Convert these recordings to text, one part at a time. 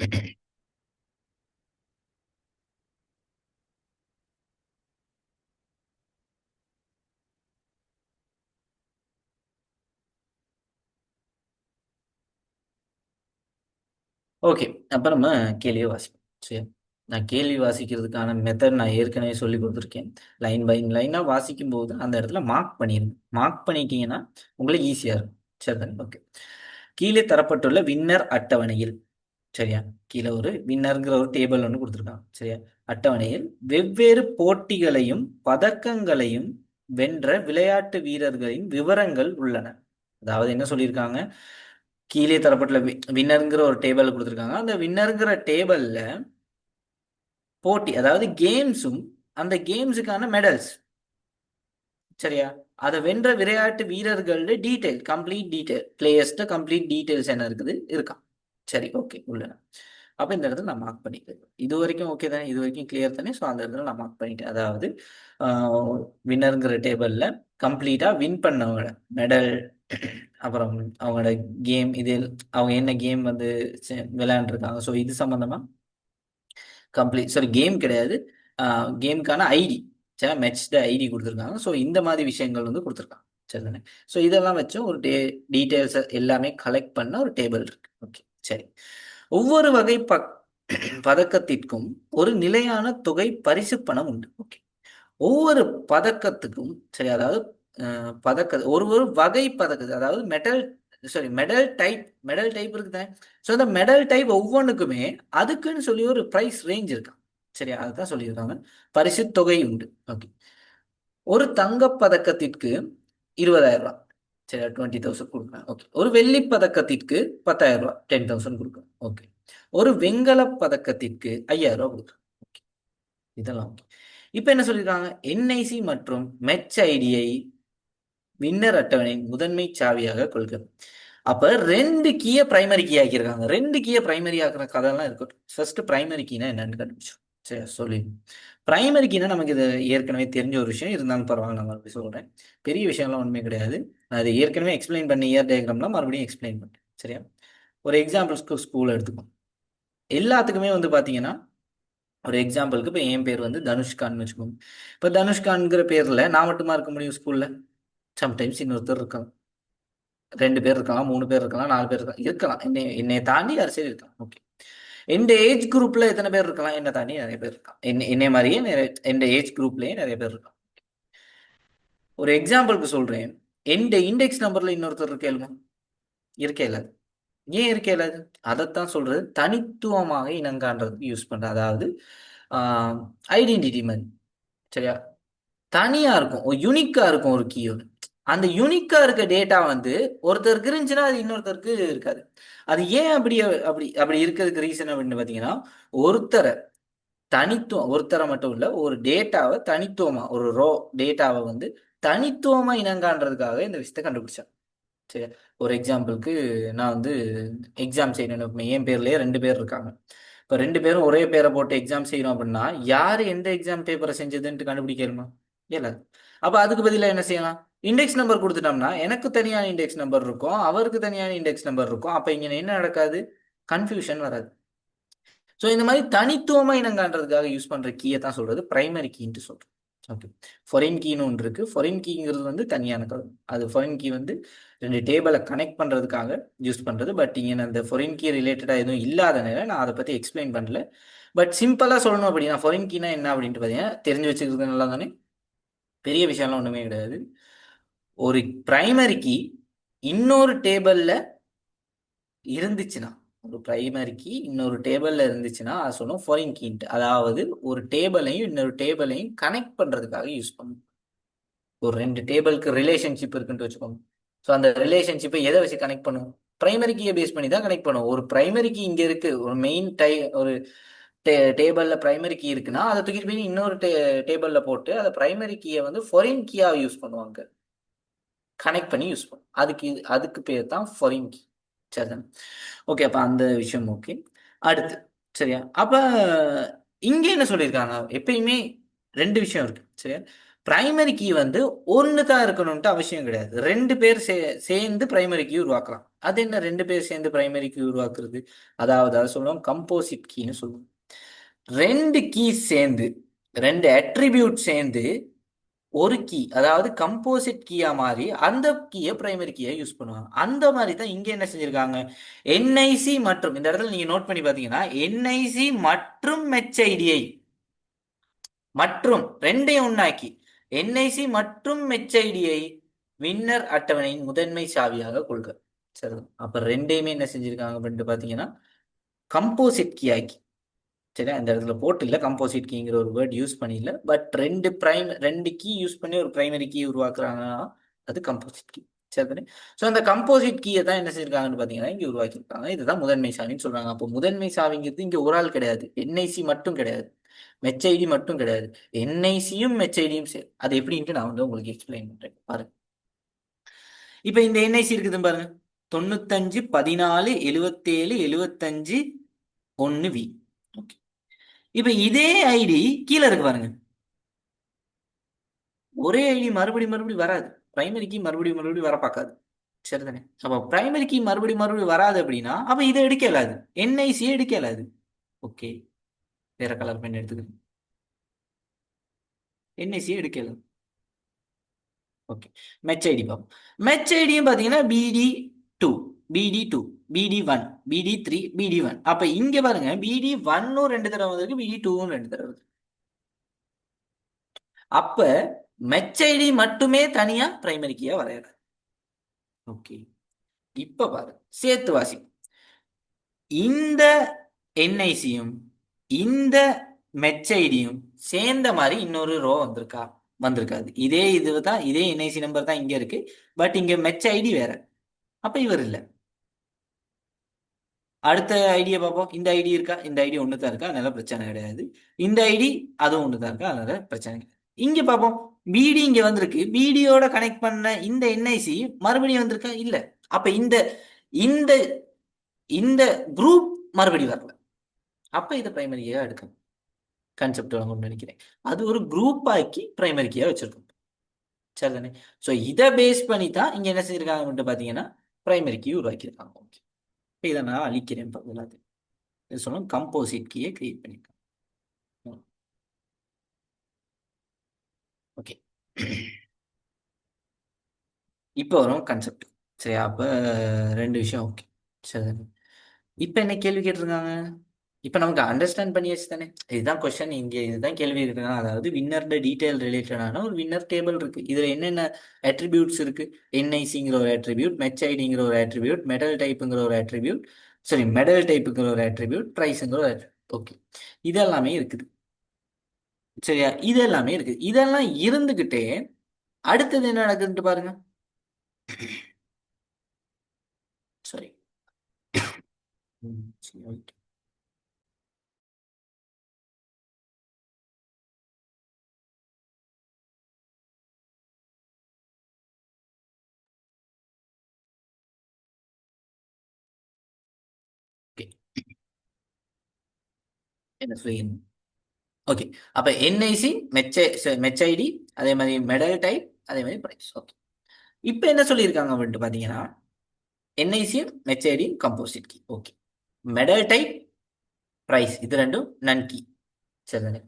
Okay. அப்ப நம்ம கேள்விய வாசிப்போம். சரியா? நான் கேள்வி வாசிக்கிறதுக்கான மெத்தட் நான் ஏற்கனவே சொல்லிக் குடுத்துருக்கேன். லைன் பை லைனா வாசிக்கும்போது, அந்த இடத்துல மார்க் பண்ணிருங்க. மார்க் பண்ணிட்டீங்கன்னா, உங்களுக்கு ஈஸியா இருக்கும். சரிதானே? ஓகே. கீழே தரப்பட்டுள்ள வின்னர் அட்டவணையில் சரியா? கீழ ஒரு வின்னர்ங்கிற ஒரு டேபிள் ஒண்ணு குடுத்துருக்காங்க. சரியா? அட்டவணையில் வெவ்வேறு போட்டிகளையும், பதக்கங்களையும் வென்ற விளையாட்டு வீரர்களின் விவரங்கள் உள்ளன. அதாவது என்ன சொல்லியிருக்காங்க? கீழே தரப்பட்டுள்ள வின்னர்ங்கிற ஒரு டேபிள் குடுத்துருக்காங்க. அந்த வின்னர்ங்கிற டேபிள்ல போட்டி, அதாவது கேம்ஸும், அந்த கேம்ஸுக்கான மெடல்ஸ். சரியா? அத வென்ற விளையாட்டு வீரர்கள்ட டீடைல், கம்ப்ளீட் டீடைல். பிளேயர்ஸ்ட கம்ப்ளீட் டீடைல்ஸ் என்ன இருக்குது? இருக்காம். சரி, ஓகே. உள்ளன. அப்ப இந்த இடத்துல நான் மார்க் பண்ணிக்கிறேன். இதுவரைக்கும் ஓகே தானே? இதுவரைக்கும் கிளியர் தானே? ஸோ அந்த இடத்துல நான் மார்க் பண்ணிட்டேன். அதாவது ஆ வின்னர்ங்கிற டேபிள்ல கம்ப்ளீட்டா வின் பண்ணவங்கள மெடல், அப்புறம் அவங்களோட கேம் இது அவங்க என்ன கேம் வந்து விளையாண்டுருக்காங்க. ஸோ இது சம்மந்தமா கம்ப்ளீட் சாரி கேம் கிடையாது. கேம்க்கான ஐடி. சரி, மேட்ச் த ஐடி குடுத்துருக்காங்க. ஸோ இந்த மாதிரி விஷயங்கள் வந்து குடுத்துருக்காங்க. சரிதானே? ஸோ இதெல்லாம் வச்சு ஒரு டீட்டெயில்ஸ எல்லாமே கலெக்ட் பண்ண ஒரு டேபிள் இருக்கு. ஓகே. சரி. ஒவ்வொரு வகை பதக்கத்திற்கும் ஒரு நிலையான தொகை பரிசு பணம் உண்டு. ஓகே. ஒவ்வொரு பதக்கத்துக்கும் சரி, அதாவது ஒரு ஒரு வகை பதக்கத்து, அதாவது மெடல் டைப் இருக்குதானே. ஸோ அந்த மெடல் டைப் ஒவ்வொன்றுக்குமே அதுக்குன்னு சொல்லி ஒரு பிரைஸ் ரேஞ்ச் இருக்கான். சரியா? அதுதான் சொல்லியிருக்காங்க. பரிசு தொகை உண்டு. ஓகே. ஒரு தங்கப் பதக்கத்திற்கு 20,000 ரூபாய். சரியா? 20,000 கொடுக்குறேன். ஓகே. ஒரு வெள்ளி பதக்கத்திற்கு 10,000 ரூபாய், 10,000 கொடுக்குறேன். ஓகே. ஒரு வெண்கலப் பதக்கத்திற்கு 5,000 ரூபாய் கொடுக்குறேன். ஓகே. இதெல்லாம் ஓகே. இப்ப என்ன சொல்லியிருக்காங்க? என்ஐசி மற்றும் மெட்ச் ஐடியை வின்னர் அட்டவணையின் முதன்மை சாவியாக கொள்க. அப்ப 2 கீய பிரைமரி கீ ஆக்கியிருக்காங்க. 2 கீய பிரைமரி ஆக்குற கதையெல்லாம் இருக்கட்டும். ஃபர்ஸ்ட் பிரைமரி கீனா என்னன்னு கண்டுபிடிச்சோம். சரி, சொல்லி பிரைமரி கீனா நமக்கு இது ஏற்கனவே தெரிஞ்ச ஒரு விஷயம். இருந்தாலும் பரவாயில்ல, நான் மறுபடியும் சொல்றேன். பெரிய விஷயம்லாம் ஒண்ணுமே கிடையாது. நான் அதை ஏற்கனவே எக்ஸ்பிளைன் பண்ண இயர் டயக்ராம்லாம் மறுபடியும் எக்ஸ்பிளைன் பண்றேன். சரியா? ஒரு எக்ஸாம்பிள்ஸ்க்கு ஸ்கூல் எடுத்துக்கோம். எல்லாத்துக்குமே வந்து பாத்தீங்கன்னா, ஒரு எக்ஸாம்பிளுக்கு இப்ப என் பேர் வந்து தனுஷ்கான்னு வச்சுக்கோங்க. இப்ப தனுஷ்கான்ங்கிற பேர்ல நான் மட்டுமா இருக்க முடியும் ஸ்கூல்ல? சம்டைம்ஸ் இன்னொருத்தர் இருக்கலாம். 2 பேர் இருக்கலாம், 3 பேர் இருக்கலாம், 4 பேர் இருக்கலாம். என்னைய தாண்டி அரசியல் இருக்கலாம். ஓகே. எந்த ஏஜ் குரூப்ல எத்தனை பேர் இருக்கலாம்? என்ன தாண்டி நிறைய பேர் இருக்கலாம். என்னைய மாதிரியே எந்த ஏஜ் குரூப்லயே நிறைய பேர் இருக்கலாம். ஒரு எக்ஸாம்பிளுக்கு சொல்றேன். எந்த இண்டெக்ஸ் நம்பர்ல இன்னொருத்தர் இருக்கேலுமா? இருக்கே இல்ல. ஏன் இருக்கே இல்ல? அதைத்தான் சொல்றது தனித்துவமாக இனங்காண்றதுக்கு யூஸ் பண்றேன். அதாவது ஐடென்டிட்டி மாதிரி. சரியா? தனியா இருக்கும். ஒரு யூனிக்கா இருக்கும் ஒரு கீயோடு. அந்த யூனிக்கா இருக்க டேட்டா வந்து ஒருத்தருக்கு இருந்துச்சுன்னா அது இன்னொருத்தருக்கு இருக்காது. அது ஏன் அப்படி அப்படி அப்படி இருக்கிறதுக்கு ரீசன் அப்படின்னு பார்த்தீங்கன்னா, ஒருத்தரை ஒருத்தரை மட்டும் இல்ல, ஒரு டேட்டாவை தனித்துவமா, ஒரு டேட்டாவை வந்து தனித்துவமா இனங்காண்றதுக்காக இந்த விஷயத்தை கண்டுபிடிச்சேன். சரி. ஒரு எக்ஸாம்பிளுக்கு நான் வந்து எக்ஸாம் செய்யணும். என் பேர்லயே 2 பேர் இருக்காங்க. இப்ப 2 பேரும் ஒரே பேரை போட்டு எக்ஸாம் செய்யறோம் அப்படின்னா, யாரு எந்த எக்ஸாம் பேப்பரை செஞ்சதுன்ட்டு கண்டுபிடிக்கணுமா? இயலாது. அப்ப அதுக்கு பதிலா என்ன செய்யலாம்? இண்டெக்ஸ் நம்பர் குடுத்துட்டோம்னா, எனக்கு தனியான இண்டெக்ஸ் நம்பர் இருக்கும். அவருக்கு தனியான இண்டெக்ஸ் நம்பர் இருக்கும். அப்ப இங்க என்ன நடக்காது? கன்ஃபியூஷன் வராது. ஸோ இந்த மாதிரி தனித்துவமா இனங்காண்றதுக்காக யூஸ் பண்ற கீயை தான் சொல்றது பிரைமரி கீன்ட்டு சொல்றோம். ஓகே. ஃபாரின் கீன்னு ஒன்று இருக்கு. ஃபாரின் கீங்கிறது வந்து தனியான கதை. அது ஃபாரின் கீ வந்து 2 டேபிளை கனெக்ட் பண்றதுக்காக யூஸ் பண்றது. பட் இங்க அந்த ஃபாரின் கீ ரிலேட்டடா எதுவும் இல்லாதனால நான் அதை பத்தி எக்ஸ்பிளைன் பண்ணல. பட் சிம்பிளா சொல்லணும் அப்படின்னா ஃபாரின் கீனா என்ன அப்படின்ட்டு பார்த்தீங்கன்னா, தெரிஞ்சு வச்சுக்கிறது நல்லா தானே? பெரிய விஷயம்லாம் ஒண்ணுமே கிடையாது. ஒரு பிரைமரி கீ இன்னொரு டேபிள்ல இருந்துச்சுன்னா, ஒரு பிரைமரி கீ இன்னொரு டேபிள்ல இருந்துச்சுன்னா, அது சொல்லும் ஃபாரின் கீன்ட்டு. அதாவது ஒரு டேபிளையும் இன்னொரு டேபிளையும் கனெக்ட் பண்றதுக்காக யூஸ் பண்ணும். ஒரு 2 டேபிளுக்கு ரிலேஷன்ஷிப் இருக்குன்னு வச்சுக்கோங்க. ஸோ அந்த ரிலேஷன்ஷிப்பை எதை வச்சு கனெக்ட் பண்ணும்? பிரைமரி கீயை பேஸ் பண்ணி தான் கனெக்ட் பண்ணும். ஒரு பிரைமரி கீ இங்க இருக்கு. ஒரு மெயின் ஒரு டேபிள்ல பிரைமரி கீ இருக்குன்னா, அதை தூக்கிட்டு போய் இன்னொரு டேபிள்ல போட்டு அதை பிரைமரி கீயை வந்து ஃபாரின் கீயா யூஸ் பண்ணுவாங்க. கனெக்ட் பண்ணி யூஸ் பண்ணும். அதுக்கு பேர் தான் ஃபாரின் கீ. சரிதானே? ஓகே. அப்ப அந்த விஷயம் ஓகே. அடுத்து சரியா? அப்ப இங்க என்ன சொல்லியிருக்காங்க? எப்பயுமே 2 விஷயம் இருக்கு. சரியா? பிரைமரி கீ வந்து ஒன்று தான் இருக்கணும்ட்டு அவசியம் கிடையாது. ரெண்டு பேர் சேர்ந்து பிரைமரி கீ உருவாக்கலாம். அது என்ன ரெண்டு பேர் சேர்ந்து பிரைமரி கீ உருவாக்குறது? அதாவது அதை சொல்லுவோம் கம்போசிட் கீன்னு சொல்லுவோம். ரெண்டு கீ சேர்ந்து, ரெண்டு அட்ரிபியூட் சேர்ந்து ஒரு கீ, அதாவது கம்போசிட் கீயா மாறி அந்த கீயை பிரைமரி கீயை யூஸ் பண்ணுவாங்க. அந்த மாதிரி தான் இங்க என்ன செஞ்சிருக்காங்க, என்ஐசி மற்றும், இந்த இடத்துல நீங்க நோட் பண்ணி பாத்தீங்கன்னா என்ஐசி மற்றும் மெச்ஐடியை, மற்றும் ரெண்டையும் உண்டாக்கி என்ஐசி மற்றும் மெச்ஐடியை வின்னர் அட்டவணையின் முதன்மை சாவியாக கொள்க. சரி, அப்ப ரெண்டையுமே என்ன செஞ்சிருக்காங்க அப்படின்ட்டு பாத்தீங்கன்னா கம்போசிட் கீ ஆக்கி, சரி அந்த இடத்துல போட்டு இல்லை கம்போசிட் கீங்கிற ஒரு வேர்ட் யூஸ் பண்ணி இல்லை, பட் ரெண்டு கீ யூஸ் பண்ணி ஒரு பிரைமரி கீ உருவாக்குறாங்கன்னா அது கம்போசிட் கீ. சரி, ஸோ அந்த கம்போசிட் கீயை தான் என்ன செஞ்சிருக்காங்கன்னு பார்த்தீங்கன்னா இங்கே உருவாக்கியிருக்காங்க. இதுதான் முதன்மை சாவின்னு சொல்றாங்க. அப்போ முதன்மை சாவிங்கிறது இங்கே ஒரு ஆள் கிடையாது, என்ஐசி மட்டும் கிடையாது, மெச்ஐடி மட்டும் கிடையாது, என்ஐசியும் மெச்ஐடியும் சரி. அது எப்படின்ட்டு நான் வந்து உங்களுக்கு எக்ஸ்பிளைன் பண்றேன் பாருங்க. இப்போ இந்த என்ஐசி இருக்குதுன்னு பாருங்க, 95 14 77 75 1 வி. ஓகே, இப்ப இதே ஐடி கீழே இருக்கு பாருங்க, ஒரே ஐடி மறுபடியும் வராது. பிரைமரி கீ மறுபடியும் வர பார்க்காது. சரிதானே? அப்ப பிரைமரி கீ மறுபடியும் வராது அப்படின்னா அப்ப இதை எடுக்க இயலாது, என்ஐசியை எடுக்க இயலாது. ஓகே, வேற கலர் பென் எடுத்துக்கிறேன், என்ஐசியை எடுக்க இயலாது. ஓகே, மெச் ஐடி பார்ப்போம். மெச் ஐடியும் பார்த்தீங்கன்னா BD2, BD2, BD1, BD3, BD1. அப்ப இங்க பாருங்க BD1 ரெண்டு தடவை வந்திருக்கு, BD2 ரெண்டு தடவை வருது. அப்ப மெச் ஐடி மட்டுமே தனியா பிரைமரி கீயா வரையறாரு. ஓகே, இப்ப பாரு சேர்த்து வாசி, இந்த என்ஐசியும் இந்த மெச் ஐடியும் சேர்ந்த மாதிரி இன்னொரு ரோ வந்திருக்கா? வந்திருக்காது. இதே இதுதான், இதே என்ஐசி நம்பர் தான் இங்க இருக்கு, பட் இங்க மெச் ஐடி வேற, அப்ப இவர் இல்ல. அடுத்த ஐடியை பார்ப்போம். இந்த ஐடி இருக்கா? இந்த ஐடி ஒன்று தான் இருக்கா, அதனால பிரச்சனை கிடையாது. இந்த ஐடி அதுவும் ஒன்று தான் இருக்கா, அதனால பிரச்சனை கிடையாது. இங்க பார்ப்போம், பிடி இங்க வந்திருக்கு, பிடியோட கனெக்ட் பண்ண இந்த என்ஐசி மறுபடியும் வந்திருக்கா? இல்ல. அப்ப இந்த இந்த இந்த குரூப் மறுபடியும் வரல, அப்ப இதை பிரைமரியா எடுக்கணும். கான்செப்ட் கொண்டு நினைக்கிறேன், அது ஒரு குரூப் ஆக்கி பிரைமரிக்கியா வச்சிருக்கோம். சரிதானே? ஸோ இதை பேஸ் பண்ணி தான் இங்க என்ன செஞ்சிருக்காங்க பாத்தீங்கன்னா பிரைமரி கீ உருவாக்கியிருக்காங்க. ஓகே, இதை நான் அழிக்கிறேன். இது சொல்லணும் கம்போசிட் கீயை கிரியேட் பண்ணியிருக்காங்க. ஓகே, இப்போ வரும் கான்செப்ட். சரியா? அப்ப ரெண்டு விஷயம். ஓகே, சரி. இப்ப என்ன கேள்வி கேட்டிருக்காங்க? இப்ப நமக்கு அண்டர்ஸ்டாண்ட் பண்ணியாச்சு தானே? இதுதான் கொஸ்டின், இங்க இதுதான் கேள்வி இருக்குன்னா, அதாவது வின்னர் டீடைல் ரிலேட்டடான ஒரு வின்னர் டேபிள் இருக்கு. இதுல என்னென்ன அட்ரிபியூட்ஸ் இருக்கு? என்ஐசிங்கிற ஒரு அட்ரிபியூட், மெச் ஐடிங்கிற ஒரு அட்ரிபியூட், மெடல் டைப்புங்கிற ஒரு அட்ரிபியூட், சரி மெடல் டைப்புங்கிற ஒரு அட்ரிபியூட், ப்ரைஸுங்கிற ஒரு அட்ரிபியூட். ஓகே, இதெல்லாமே இருக்குது. சரியா? இதெல்லாமே இருக்கு. இதெல்லாம் இருந்துகிட்டே அடுத்தது என்ன நடக்குதுன்னு பாருங்க. சரி, சரி, ஓகே. ஓகே, என்ன சொல்லுங்க? ஓகே, அப்ப என்ஐசி மெச் ஐடி, அதே மாதிரி மெடல் டைப், அதே மாதிரி பிரைஸ். ஓகே, இப்போ என்ன சொல்லியிருக்காங்க அப்படின்ட்டு பார்த்தீங்கன்னா என்ஐசியும் மெச் ஐடியும் composite key. Okay, medal type, prize இது ரெண்டும் நன் கீ. சரிதானே?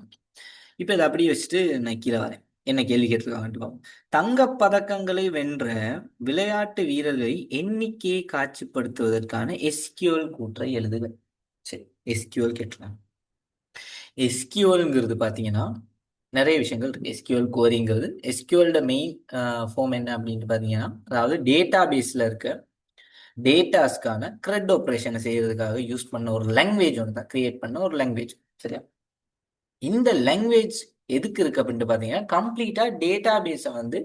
இப்போ இதை அப்படியே வச்சுட்டு நான் கீழே வரேன். என்ன கேள்வி கேட்டிருக்காங்கன்ட்டு பார்ப்போம். தங்கப் பதக்கங்களை வென்ற விளையாட்டு வீரர்களை எண்ணிக்கையை காட்சிப்படுத்துவதற்கான எஸ்கியூஎல் கூற்றை எழுதுக. சரி, எஸ்கியூஎல் கேட்டிருக்காங்க. எஸ்கியூஎல்ங்கிறது பார்த்தீங்கன்னா நிறைய விஷயங்கள் இருக்கு. எஸ்கியூஎல் கோரிங்கிறது, எஸ்கியூஎல்ட மெயின் ஃபார்ம் என்ன அப்படின்ட்டு பார்த்தீங்கன்னா, அதாவது டேட்டா பேஸில் இருக்க டேட்டாஸ்க்கான க்ரெட் ஆப்ரேஷனை செய்யறதுக்காக யூஸ் பண்ண ஒரு லாங்குவேஜ் ஒன்று தான், கிரியேட் பண்ண ஒரு லாங்குவேஜ். சரியா? இந்த லாங்குவேஜ் எதுக்கு இருக்கு அப்படின்ட்டு பார்த்தீங்கன்னா, கம்ப்ளீட்டா டேட்டா பேஸை வந்து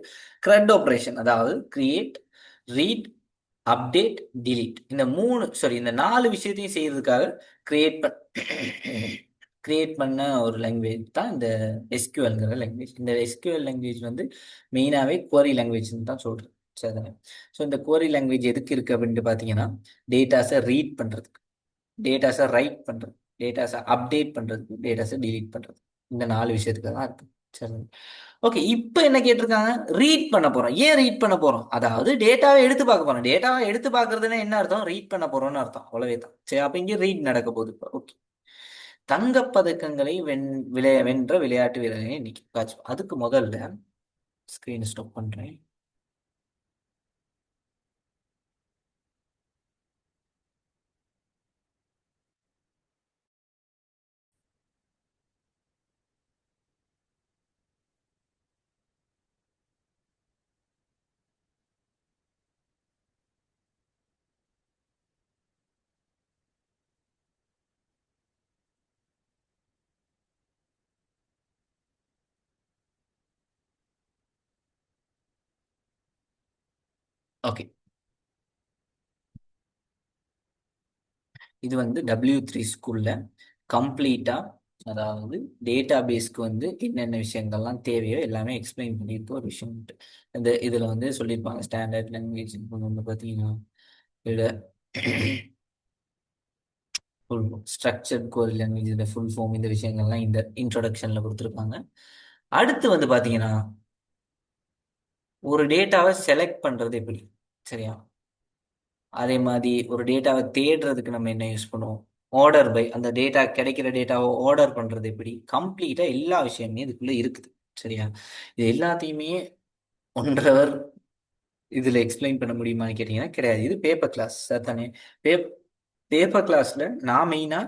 க்ரெட் ஆப்ரேஷன், அதாவது கிரியேட், ரீட், அப்டேட், டிலீட், இந்த இந்த 4 விஷயத்தையும் செய்யறதுக்காக கிரியேட் கிரியேட் பண்ண ஒரு லாங்குவேஜ் தான் இந்த எஸ்கியூஎல்ங்கிற லாங்குவேஜ். இந்த எஸ்கியூஎல் லாங்குவேஜ் வந்து மெயினாகவே குவரி லாங்குவேஜ்னு தான் சொல்கிறேன். சரிதானே? ஸோ இந்த குவரி லாங்குவேஜ் எதுக்கு இருக்குது அப்படின்ட்டு பார்த்தீங்கன்னா, டேட்டாஸை ரீட் பண்ணுறதுக்கு, டேட்டாஸை ரைட் பண்ணுறது, டேட்டாஸை அப்டேட் பண்ணுறதுக்கு, டேட்டாஸை டிலீட் பண்ணுறது, இந்த 4 விஷயத்துக்கு தான் இருக்குது. சரி. ஓகே, இப்போ என்ன கேட்டிருக்காங்க? ரீட் பண்ண போறோம். ஏன் ரீட் பண்ண போறோம்? அதாவது டேட்டாவை எடுத்து பார்க்க போறோம். டேட்டாவை எடுத்து பார்க்கறதுன்னா என்ன அர்த்தம்? ரீட் பண்ண போறோம்னு அர்த்தம். அவ்வளவே தான். சரி, அப்ப இங்க ரீட் நடக்க போகுது இப்போ. ஓகே. தங்கப்பதக்கங்களை வென்ற விளையாட்டு வீரர்களை இன்னைக்கு அதுக்கு முதல்ல ஸ்கிரீன் ஸ்டாப் பண்றேன். ஓகே, இது வந்து W3 ஸ்கூல்ல கம்ப்ளீட்டா, அதாவது டேட்டா பேஸ்க்கு வந்து என்னென்ன விஷயங்கள்லாம் தேவையோ எல்லாமே எக்ஸ்பிளைன் பண்ணியிருக்க ஒரு விஷயம் உண்டு. இதுல வந்து சொல்லியிருப்பாங்க ஸ்டாண்டர்ட் லாங்குவேஜ் வந்து பார்த்தீங்கன்னா இதில் ஃபுல் ஸ்ட்ரக்சர்ட் கோரி லாங்குவேஜ், இந்த ஃபுல் ஃபார்ம், இந்த விஷயங்கள்லாம் இந்த இன்ட்ரோடக்ஷன்ல கொடுத்துருப்பாங்க. அடுத்து வந்து பார்த்தீங்கன்னா ஒரு டேட்டாவை செலக்ட் பண்றது எப்படி, சரியா? அதே மாதிரி ஒரு டேட்டாவை தேடுறதுக்கு நம்ம என்ன யூஸ் பண்ணுவோம்? ஆர்டர் பை, அந்த டேட்டா கிடைக்கிற டேட்டாவை ஆர்டர் பண்றது எப்படி, கம்ப்ளீட்டா எல்லா விஷயமே இதுக்குள்ள இருக்குது. சரியா? இது எல்லாத்தையுமே 1.5 ஹவர் இதுல எக்ஸ்பிளைன் பண்ண முடியுமான்னு கேட்டீங்கன்னா கிடையாது. இது பேப்பர் கிளாஸ் தானே. பேப்பர் கிளாஸ்ல நான் மெயினா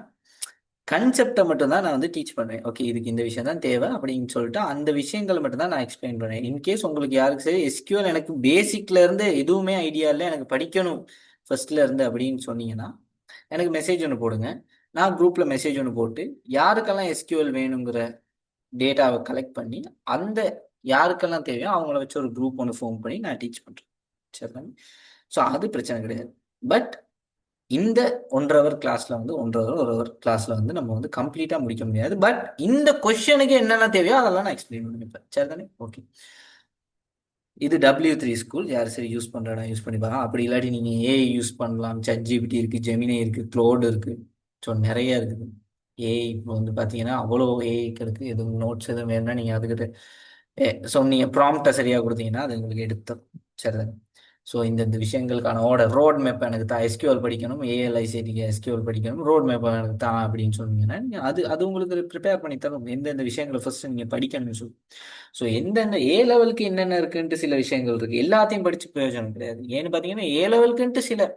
கன்செப்டை மட்டும்தான் நான் வந்து டீச் பண்ணுவேன். ஓகே, இதுக்கு இந்த விஷயம் தான் தேவை அப்படின்னு சொல்லிட்டு அந்த விஷயங்களை மட்டும்தான் நான் எக்ஸ்பிளைன் பண்ணுவேன். இன்கேஸ் உங்களுக்கு யாருக்கு சரி எஸ்கியூஎல் எனக்கு பேசிக்ல இருந்து எதுவுமே ஐடியா இல்லை, எனக்கு படிக்கணும் ஃபர்ஸ்ட்ல இருந்து அப்படின்னு சொன்னீங்கன்னா எனக்கு மெசேஜ் ஒன்று போடுங்க. நான் குரூப்ல மெசேஜ் ஒன்று போட்டு யாருக்கெல்லாம் எஸ்கியூஎல் வேணுங்கிற டேட்டாவை கலெக்ட் பண்ணி அந்த யாருக்கெல்லாம் தேவையோ அவங்கள வச்சு ஒரு குரூப் ஒன்று ஃபார்ம் பண்ணி நான் டீச் பண்றேன். சரி, ஸோ அது பிரச்சனை கிடையாது. பட் இந்த 1.5 ஹவர் கிளாஸ்ல வந்து 1.5 ஹவர் கிளாஸ்ல வந்து நம்ம வந்து கம்ப்ளீட்டா முடிக்க முடியாது. பட் இந்த கொஸ்டினுக்கு என்னென்ன தேவையோ அதெல்லாம் நான் எக்ஸ்பிளைன் பண்ணிப்பேன். சரிதானே? ஓகே. இது W3 ஸ்கூல். யார் சரி யூஸ் பண்றா யூஸ் பண்ணிப்பாங்க. அப்படி இல்லாட்டி நீங்க ஏஐ யூஸ் பண்ணலாம். ChatGPT இருக்கு, ஜெமினி இருக்கு, க்ளோட் இருக்கு. ஸோ நிறைய இருக்குது. ஏஐ இப்போ வந்து பார்த்தீங்கன்னா அவ்வளோ ஏஐக்கு இருக்கு. எதுவும் நோட்ஸ் எதுவும் வேணும்னா நீங்கள் அதுக்கிட்ட சொன்னீங்க, ப்ராம்ப்டை சரியாக கொடுத்தீங்கன்னா அது உங்களுக்கு எடுத்து சரிதானே. ஸோ இந்த விஷயங்களுக்கான ரோட் மேப் எனக்கு தான், எஸ்கியூஎல் படிக்கணும், ஏஎல்ஐசிடிக்கு எஸ்கியூஎல் படிக்கணும், ரோட் மேப் எனக்கு தான் அப்படின்னு சொன்னீங்கன்னா அது அது உங்களுக்கு ப்ரிப்பேர் பண்ணி தரும். எந்தெந்த விஷயங்களை ஃபர்ஸ்ட் நீங்கள் படிக்கணும்னு சொல்லி. ஸோ எந்தெந்த ஏ லெவலுக்கு என்னென்ன இருக்குன்ட்டு சில விஷயங்கள் இருக்கு. எல்லாத்தையும் படிச்சு பிரயோஜனம் கிடையாது. ஏன்னு பார்த்தீங்கன்னா ஏ லெவலுக்குன்ட்டு சில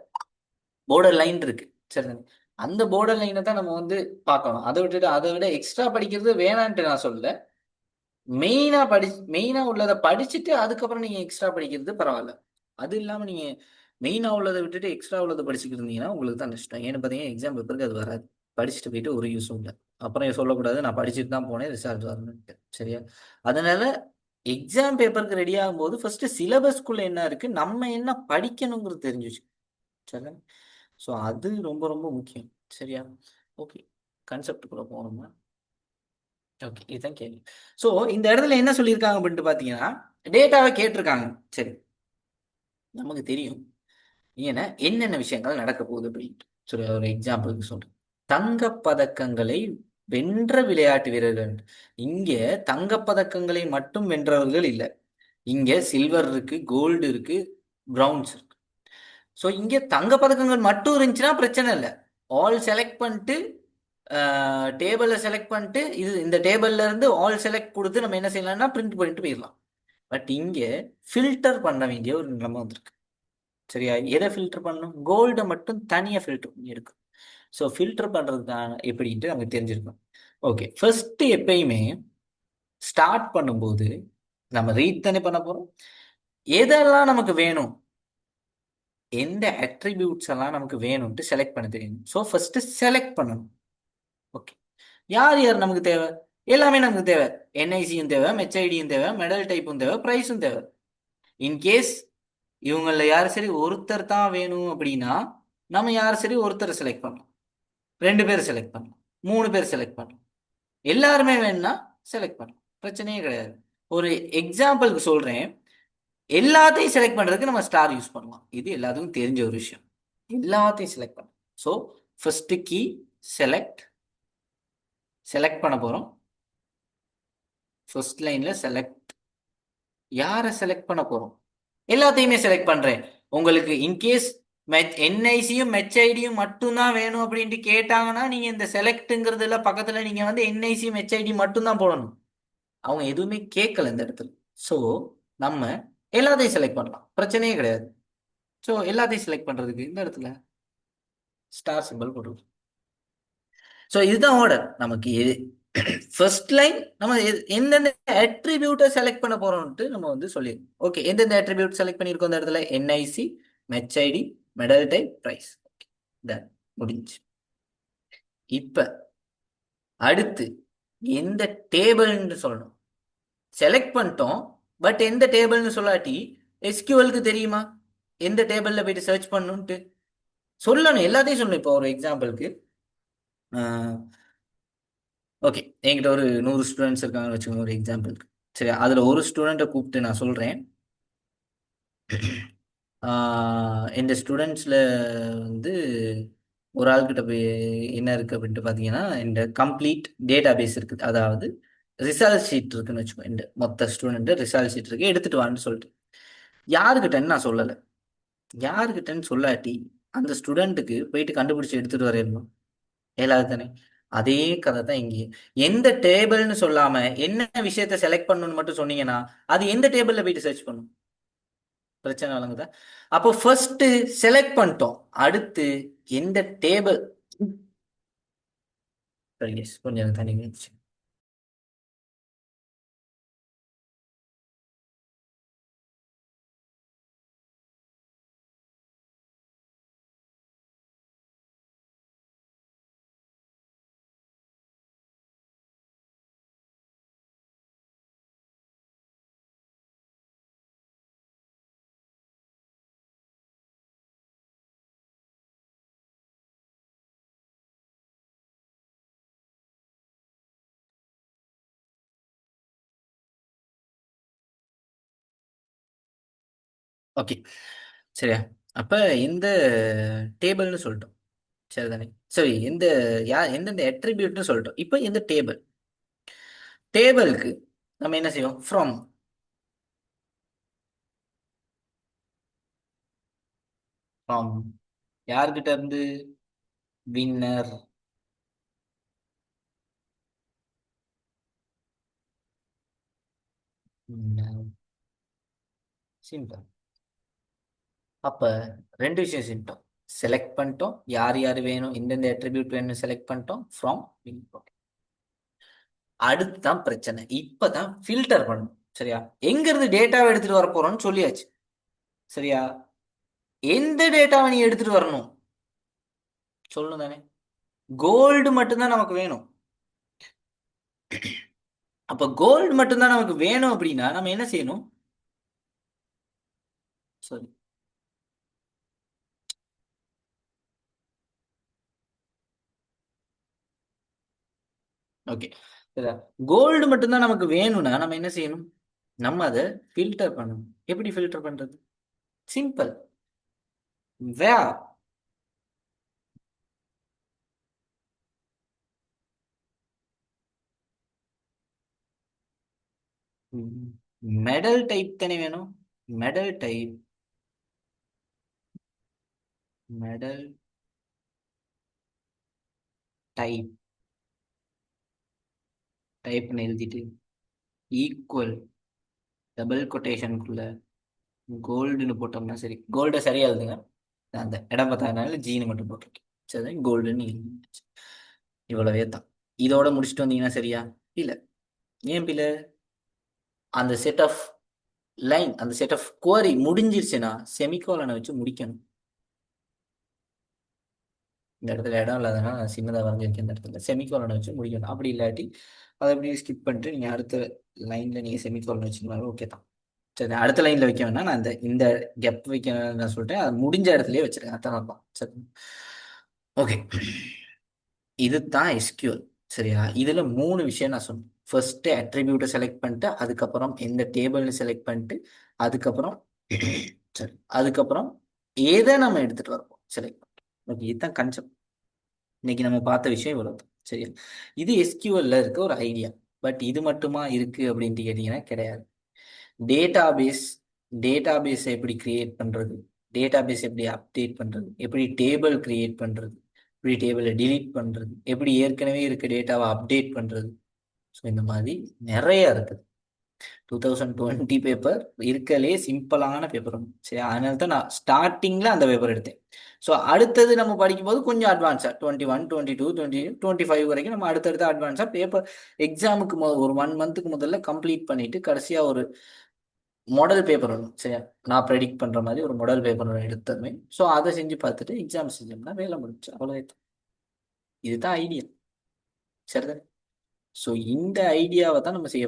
போர்டர் லைன் இருக்கு. சரிதானே. அந்த போர்டர் லைனை தான் நம்ம வந்து பார்க்கணும். அதை விட்டுட்டு அதை விட எக்ஸ்ட்ரா படிக்கிறது வேணான்ட்டு நான் சொல்ல. மெயினா உள்ளதை படிச்சுட்டு அதுக்கப்புறம் நீங்க எக்ஸ்ட்ரா படிக்கிறது பரவாயில்ல. அது இல்லாம நீங்க மெயினா உள்ளதை விட்டுட்டு எக்ஸ்ட்ரா உள்ளதை படிச்சுக்கிட்டு இருந்தீங்கன்னா உங்களுக்கு தான் நஷ்டம். ஏன்னு பார்த்தீங்கன்னா எக்ஸாம் பேப்பருக்கு அது வராது. படிச்சுட்டு போயிட்டு ஒரு யூஸும் இல்லை. அப்புறம் சொல்லக்கூடாது நான் படிச்சுட்டு தான் போனேன் ரிசல்ட் வரணும்ட்டு. சரியா? அதனால எக்ஸாம் பேப்பருக்கு ரெடி ஆகும்போது ஃபர்ஸ்ட் சிலபஸ்க்குள்ள என்ன இருக்கு, நம்ம என்ன படிக்கணுங்கிறது தெரிஞ்சுச்சு. சரி. ஸோ அது ரொம்ப ரொம்ப முக்கியம். சரியா? ஓகே, கன்செப்டுக்குள்ள போகணுமா? ஓகே, இதுதான் கேள்வி. ஸோ இந்த இடத்துல என்ன சொல்லியிருக்காங்க அப்படின்ட்டு பார்த்தீங்கன்னா டேட்டாவை கேட்டிருக்காங்க. சரி, நமக்கு தெரியும் ஏன்னா என்னென்ன விஷயங்கள் நடக்க போகுது அப்படின்ட்டு. சரி, ஒரு எக்ஸாம்பிளுக்கு சொல்றேன். தங்கப் பதக்கங்களை வென்ற விளையாட்டு வீரர்கள். இங்க தங்கப்பதக்கங்களை மட்டும் வென்றவர்கள் இல்லை. இங்க சில்வர் இருக்கு, கோல்டு இருக்கு, பிரவுன்ஸ் இருக்கு. ஸோ இங்க தங்கப்பதக்கங்கள் மட்டும் இருந்துச்சுன்னா பிரச்சனை இல்லை. ஆல் செலக்ட் பண்ணிட்டு டேபிளை செலக்ட் பண்ணிட்டு இந்த டேபிள்ல இருந்து ஆல் செலக்ட் கொடுத்து நம்ம என்ன செய்யலாம்னா பிரிண்ட் பண்ணிட்டு போயிடலாம். பட் இங்க ஃபில்டர் பண்ண வேண்டிய ஒரு நிலைமை வந்திருக்கு. சரியா? எதை ஃபில்டர் பண்ணணும்? கோல்டை மட்டும் தனியாக ஃபில்டர் பண்ணி எடுக்கும். ஸோ ஃபில்டர் பண்ணுறதுக்கான எப்படின்ட்டு நமக்கு தெரிஞ்சிருக்கும். ஓகே, ஃபர்ஸ்ட் எப்பயுமே ஸ்டார்ட் பண்ணும்போது நம்ம ரீட் தானே பண்ண போறோம். எதெல்லாம் நமக்கு வேணும், எந்த அட்ரிபியூட்ஸ் எல்லாம் நமக்கு வேணும்ட்டு செலக்ட் பண்ண தெரியணும். ஸோ ஃபர்ஸ்ட் செலக்ட் பண்ணணும். ஓகே, யார் யார் நமக்கு தேவை? எல்லாமே நமக்கு தேவை. என்ஐசியும் தேவை, மெச்ஐடியும் தேவை, மெடல் டைப்பும் தேவை, ப்ரைஸும் தேவை. இன்கேஸ் இவங்கள யார் சரி ஒருத்தர் தான் வேணும் அப்படின்னா நம்ம யார் சரி ஒருத்தரை செலக்ட் பண்ணலாம், 2 பேர் செலக்ட் பண்ணலாம், 3 பேர் செலக்ட் பண்ணலாம். எல்லாருமே வேணும்னா செலக்ட் பண்ணலாம், பிரச்சனையே கிடையாது. ஒரு எக்ஸாம்பிளுக்கு சொல்றேன். எல்லாத்தையும் செலக்ட் பண்றதுக்கு நம்ம ஸ்டார் யூஸ் பண்ணலாம். இது எல்லாத்துக்கும் தெரிஞ்ச ஒரு விஷயம். எல்லாத்தையும் செலக்ட் பண்ணலாம். ஸோ ஃபர்ஸ்ட் கீ செலக்ட் பண்ண போறோம். ஃபர்ஸ்ட் லைன்ல செலக்ட், யாரை செலக்ட் பண்ண போறோம்? எல்லாத்தையுமே செலக்ட் பண்றேன். உங்களுக்கு இன்கேஸ் என்ஐசியும் மெச்ஐடியும் மட்டும்தான் வேணும் அப்படின்ட்டு கேட்டாங்கன்னா நீங்க இந்த செலக்ட்ங்கிறதுல பக்கத்துல நீங்க வந்து என்ஐசி மெச்ஐடி மட்டும்தான் போடணும். அவங்க எதுவுமே கேட்கல இந்த இடத்துல. ஸோ நம்ம எல்லாத்தையும் செலக்ட் பண்ணலாம், பிரச்சனையே கிடையாது. ஸோ எல்லாத்தையும் செலக்ட் பண்றதுக்கு இந்த இடத்துல ஸ்டார் சிம்பிள் போட்டுருக்கோம். ஸோ இதுதான் ஆர்டர் நமக்கு. ஃபர்ஸ்ட் லைன் நம்ம எந்தெந்த அட்ரிபியூட்டை செலக்ட் பண்ண போறோம்ட்டு நம்ம வந்து சொல்லிடுவோம். ஓகே, எந்தெந்த அட்ரிபியூட் செலக்ட் பண்ணியிருக்கோம் இந்த இடத்துல? NIC, match ID, medal type, prize. Done, முடிஞ்சு. இப்ப அடுத்து எந்த டேபிள்னு சொல்லணும். செலக்ட் பண்ணிட்டோம், பட் எந்த டேபிள்னு சொல்லாட்டி எஸ்கியூஎல்க்கு தெரியுமா எந்த டேபிள்ல போயிட்டு சர்ச் பண்ணணும்ட்டு? சொல்லணும், எல்லாத்தையும் சொல்லணும். இப்போ ஒரு எக்ஸாம்பிளுக்கு ஓகே, என்கிட்ட ஒரு 100 ஸ்டூடெண்ட்ஸ் இருக்காங்கன்னு வச்சுக்கோங்க ஒரு எக்ஸாம்பிளுக்கு. சரி, அதில் ஒரு ஸ்டூடெண்ட்டை கூப்பிட்டு நான் சொல்கிறேன், இந்த ஸ்டூடெண்ட்ஸில் வந்து ஒரு ஆள்கிட்ட போய் என்ன இருக்குது அப்படின்ட்டு பார்த்தீங்கன்னா, இந்த கம்ப்ளீட் டேட்டா பேஸ் இருக்குது, அதாவது ரிசல்ட் ஷீட் இருக்குன்னு வச்சுக்கோங்க. இந்த மொத்த ஸ்டூடெண்ட்டு ரிசல்ட் ஷீட் இருக்குது, எடுத்துகிட்டு வான்னு சொல்லிட்டு யாருக்கிட்டன்னு நான் சொல்லலை. யாருக்கிட்டன்னு சொல்லாட்டி அந்த ஸ்டூடெண்ட்டுக்கு போயிட்டு கண்டுபிடிச்சி எடுத்துகிட்டு வரணும், எல்லாரும் தானே? அதே கதை தான் இங்கே. எந்த டேபிள்னு சொல்லாம என்ன விஷயத்த செலக்ட் பண்ணணும்னு மட்டும் சொன்னீங்கன்னா அது எந்த டேபிள்ல போயிட்டு சர்ச் பண்ணும்? பிரச்சனை வழங்குதா? அப்போ ஃபர்ஸ்ட் செலக்ட் பண்ணிட்டோம், அடுத்து எந்த டேபிள். கொஞ்சம் தனி முயற்சி. ஓகே, சரியா? அப்ப இந்த டேபிள்னு சொல்லிட்டோம், சரிதானே? சரி, எந்தெந்த அட்ரிபியூட்னு சொல்லிட்டோம். இப்போ இந்த டேபிளுக்கு நம்ம என்ன செய்வோம்? ஃப்ரம் ஃப்ரம் யார்கிட்ட இருந்து? வின்னர். சிம்பிள். அப்ப ரெண்டு விஷயம் செஞ்சிட்டோம். செலக்ட் பண்ணிட்டோம், யார் யார் வேணும், எந்தெந்த அட்ரிபியூட் வேணும் செலக்ட் பண்ணிட்டோம், ஃப்ரம். அடுத்துதான் பிரச்சனை, இப்பதான் ஃபில்டர் பண்ணணும். சரியா? எங்க இருந்து டேட்டாவை எடுத்துட்டு வர போறோம்னு சொல்லியாச்சு. சரியா? எந்த டேட்டாவை நீ எடுத்துட்டு வரணும் சொல்லணும் தானே? கோல்டு மட்டும்தான் நமக்கு வேணும். அப்ப கோல்டு மட்டும்தான் நமக்கு வேணும் அப்படின்னா நம்ம என்ன செய்யணும்? சரி, ஓகே. கோல்டு மட்டும்தான் நமக்கு வேணும்னா நம்ம என்ன செய்யணும்? நம்ம அதை ஃபில்டர் பண்ணணும். எப்படி ஃபில்டர் பண்றது? சிம்பிள். வே மெடல் டைப் தானே வேணும். மெடல் டைப், மெடல் டைப் டைப்னு எழுதிட்டு ஈக்குவல் டபுள் கொட்டேஷனுக்குள்ள கோல்டுன்னு போட்டோம்னா சரி. கோல்டை சரியா எழுதுங்க, அந்த இடம் பார்த்தாங்கனால ஜீனு மட்டும் போட்டிருக்கேன். சரி, கோல்டுன்னு எழுதிச்சு. இவ்வளவே தான். இதோட முடிச்சுட்டு வந்தீங்கன்னா சரியா? இல்லை. ஏன் பிள்ளை? அந்த செட் ஆஃப் லைன், அந்த செட் ஆஃப் குவரி முடிஞ்சிருச்சுன்னா செமிகோலனை வச்சு முடிக்கணும். இந்த இடத்துல இடம் இல்லாதனா சின்னதாக வரைஞ்சிருக்கேன். இந்த இடத்துல செமிகோலனை வச்சு முடிக்கணும். அப்படி இல்லாட்டி அதை அப்படியே ஸ்கிப் பண்ணிட்டு நீங்கள் அடுத்த லைனில் நீங்கள் செமிகோலன் வச்சுக்கனாலும் ஓகே தான். சரி, அடுத்த லைனில் வைக்க வேணா, நான் இந்த கெப் வைக்க நான் சொல்லிட்டேன், அது முடிஞ்ச இடத்துலயே வச்சிருக்கேன். அதான் தான். சரி, ஓகே. இதுதான் எஸ்கியூஎல். சரியா? இதுல 3 விஷயம் நான் சொன்னேன். ஃபர்ஸ்ட் அட்ரிபியூட்டை செலக்ட் பண்ணிட்டு, அதுக்கப்புறம் எந்த டேபிள்னு செலக்ட் பண்ணிட்டு, அதுக்கப்புறம் சரி, அதுக்கப்புறம் எதை நம்ம எடுத்துட்டு வரப்போம் செலக்ட் பண்ணுறோம். ஓகே, இதுதான் கன்செப்ட். இன்னைக்கு நம்ம பார்த்த விஷயம் இவ்வளவு தான். சரியா? இது எஸ்கியூஎல்ல இருக்க ஒரு ஐடியா. பட் இது மட்டுமா இருக்கு அப்படின்ட்டு கேட்டிங்கன்னா கிடையாது. டேட்டாபேஸ் டேட்டாபேஸ் எப்படி கிரியேட் பண்ணுறது, டேட்டாபேஸ் எப்படி அப்டேட் பண்ணுறது, எப்படி டேபிள் கிரியேட் பண்ணுறது, எப்படி டேபிளை delete பண்ணுறது, எப்படி ஏற்கனவே இருக்க டேட்டாவை அப்டேட் பண்ணுறது. ஸோ இந்த மாதிரி நிறைய இருக்குது. 2020 பேப்பர் இருக்கலே சிம்பிளான பேப்பர் ஒன்று. சரி, அதனால தான் நான் ஸ்டார்டிங்கில் அந்த பேப்பர் எடுத்தேன். ஸோ அடுத்தது நம்ம படிக்கும்போது கொஞ்சம் அட்வான்ஸாக 21, 22, 25 வரைக்கும் நம்ம அடுத்தடுத்து அட்வான்ஸாக பேப்பர் எக்ஸாமுக்கு ஒரு 1 மந்த்துக்கு முதல்ல கம்ப்ளீட் பண்ணிட்டு கடைசியாக ஒரு மாடல் பேப்பர் ஒன்று, சரியா, நான் ப்ரெடிக்ட் பண்ணுற மாதிரி ஒரு மாடல் பேப்பர் ஒன்று எடுத்ததுமே. ஸோ அதை செஞ்சு பார்த்துட்டு எக்ஸாம் செஞ்சோம்னா வேலை முடிச்சு அவ்வளோ. இதுதான் ஐடியா. சரிதானே? ஸோ இந்த ஐடியாவை தான் நம்ம செய்ய.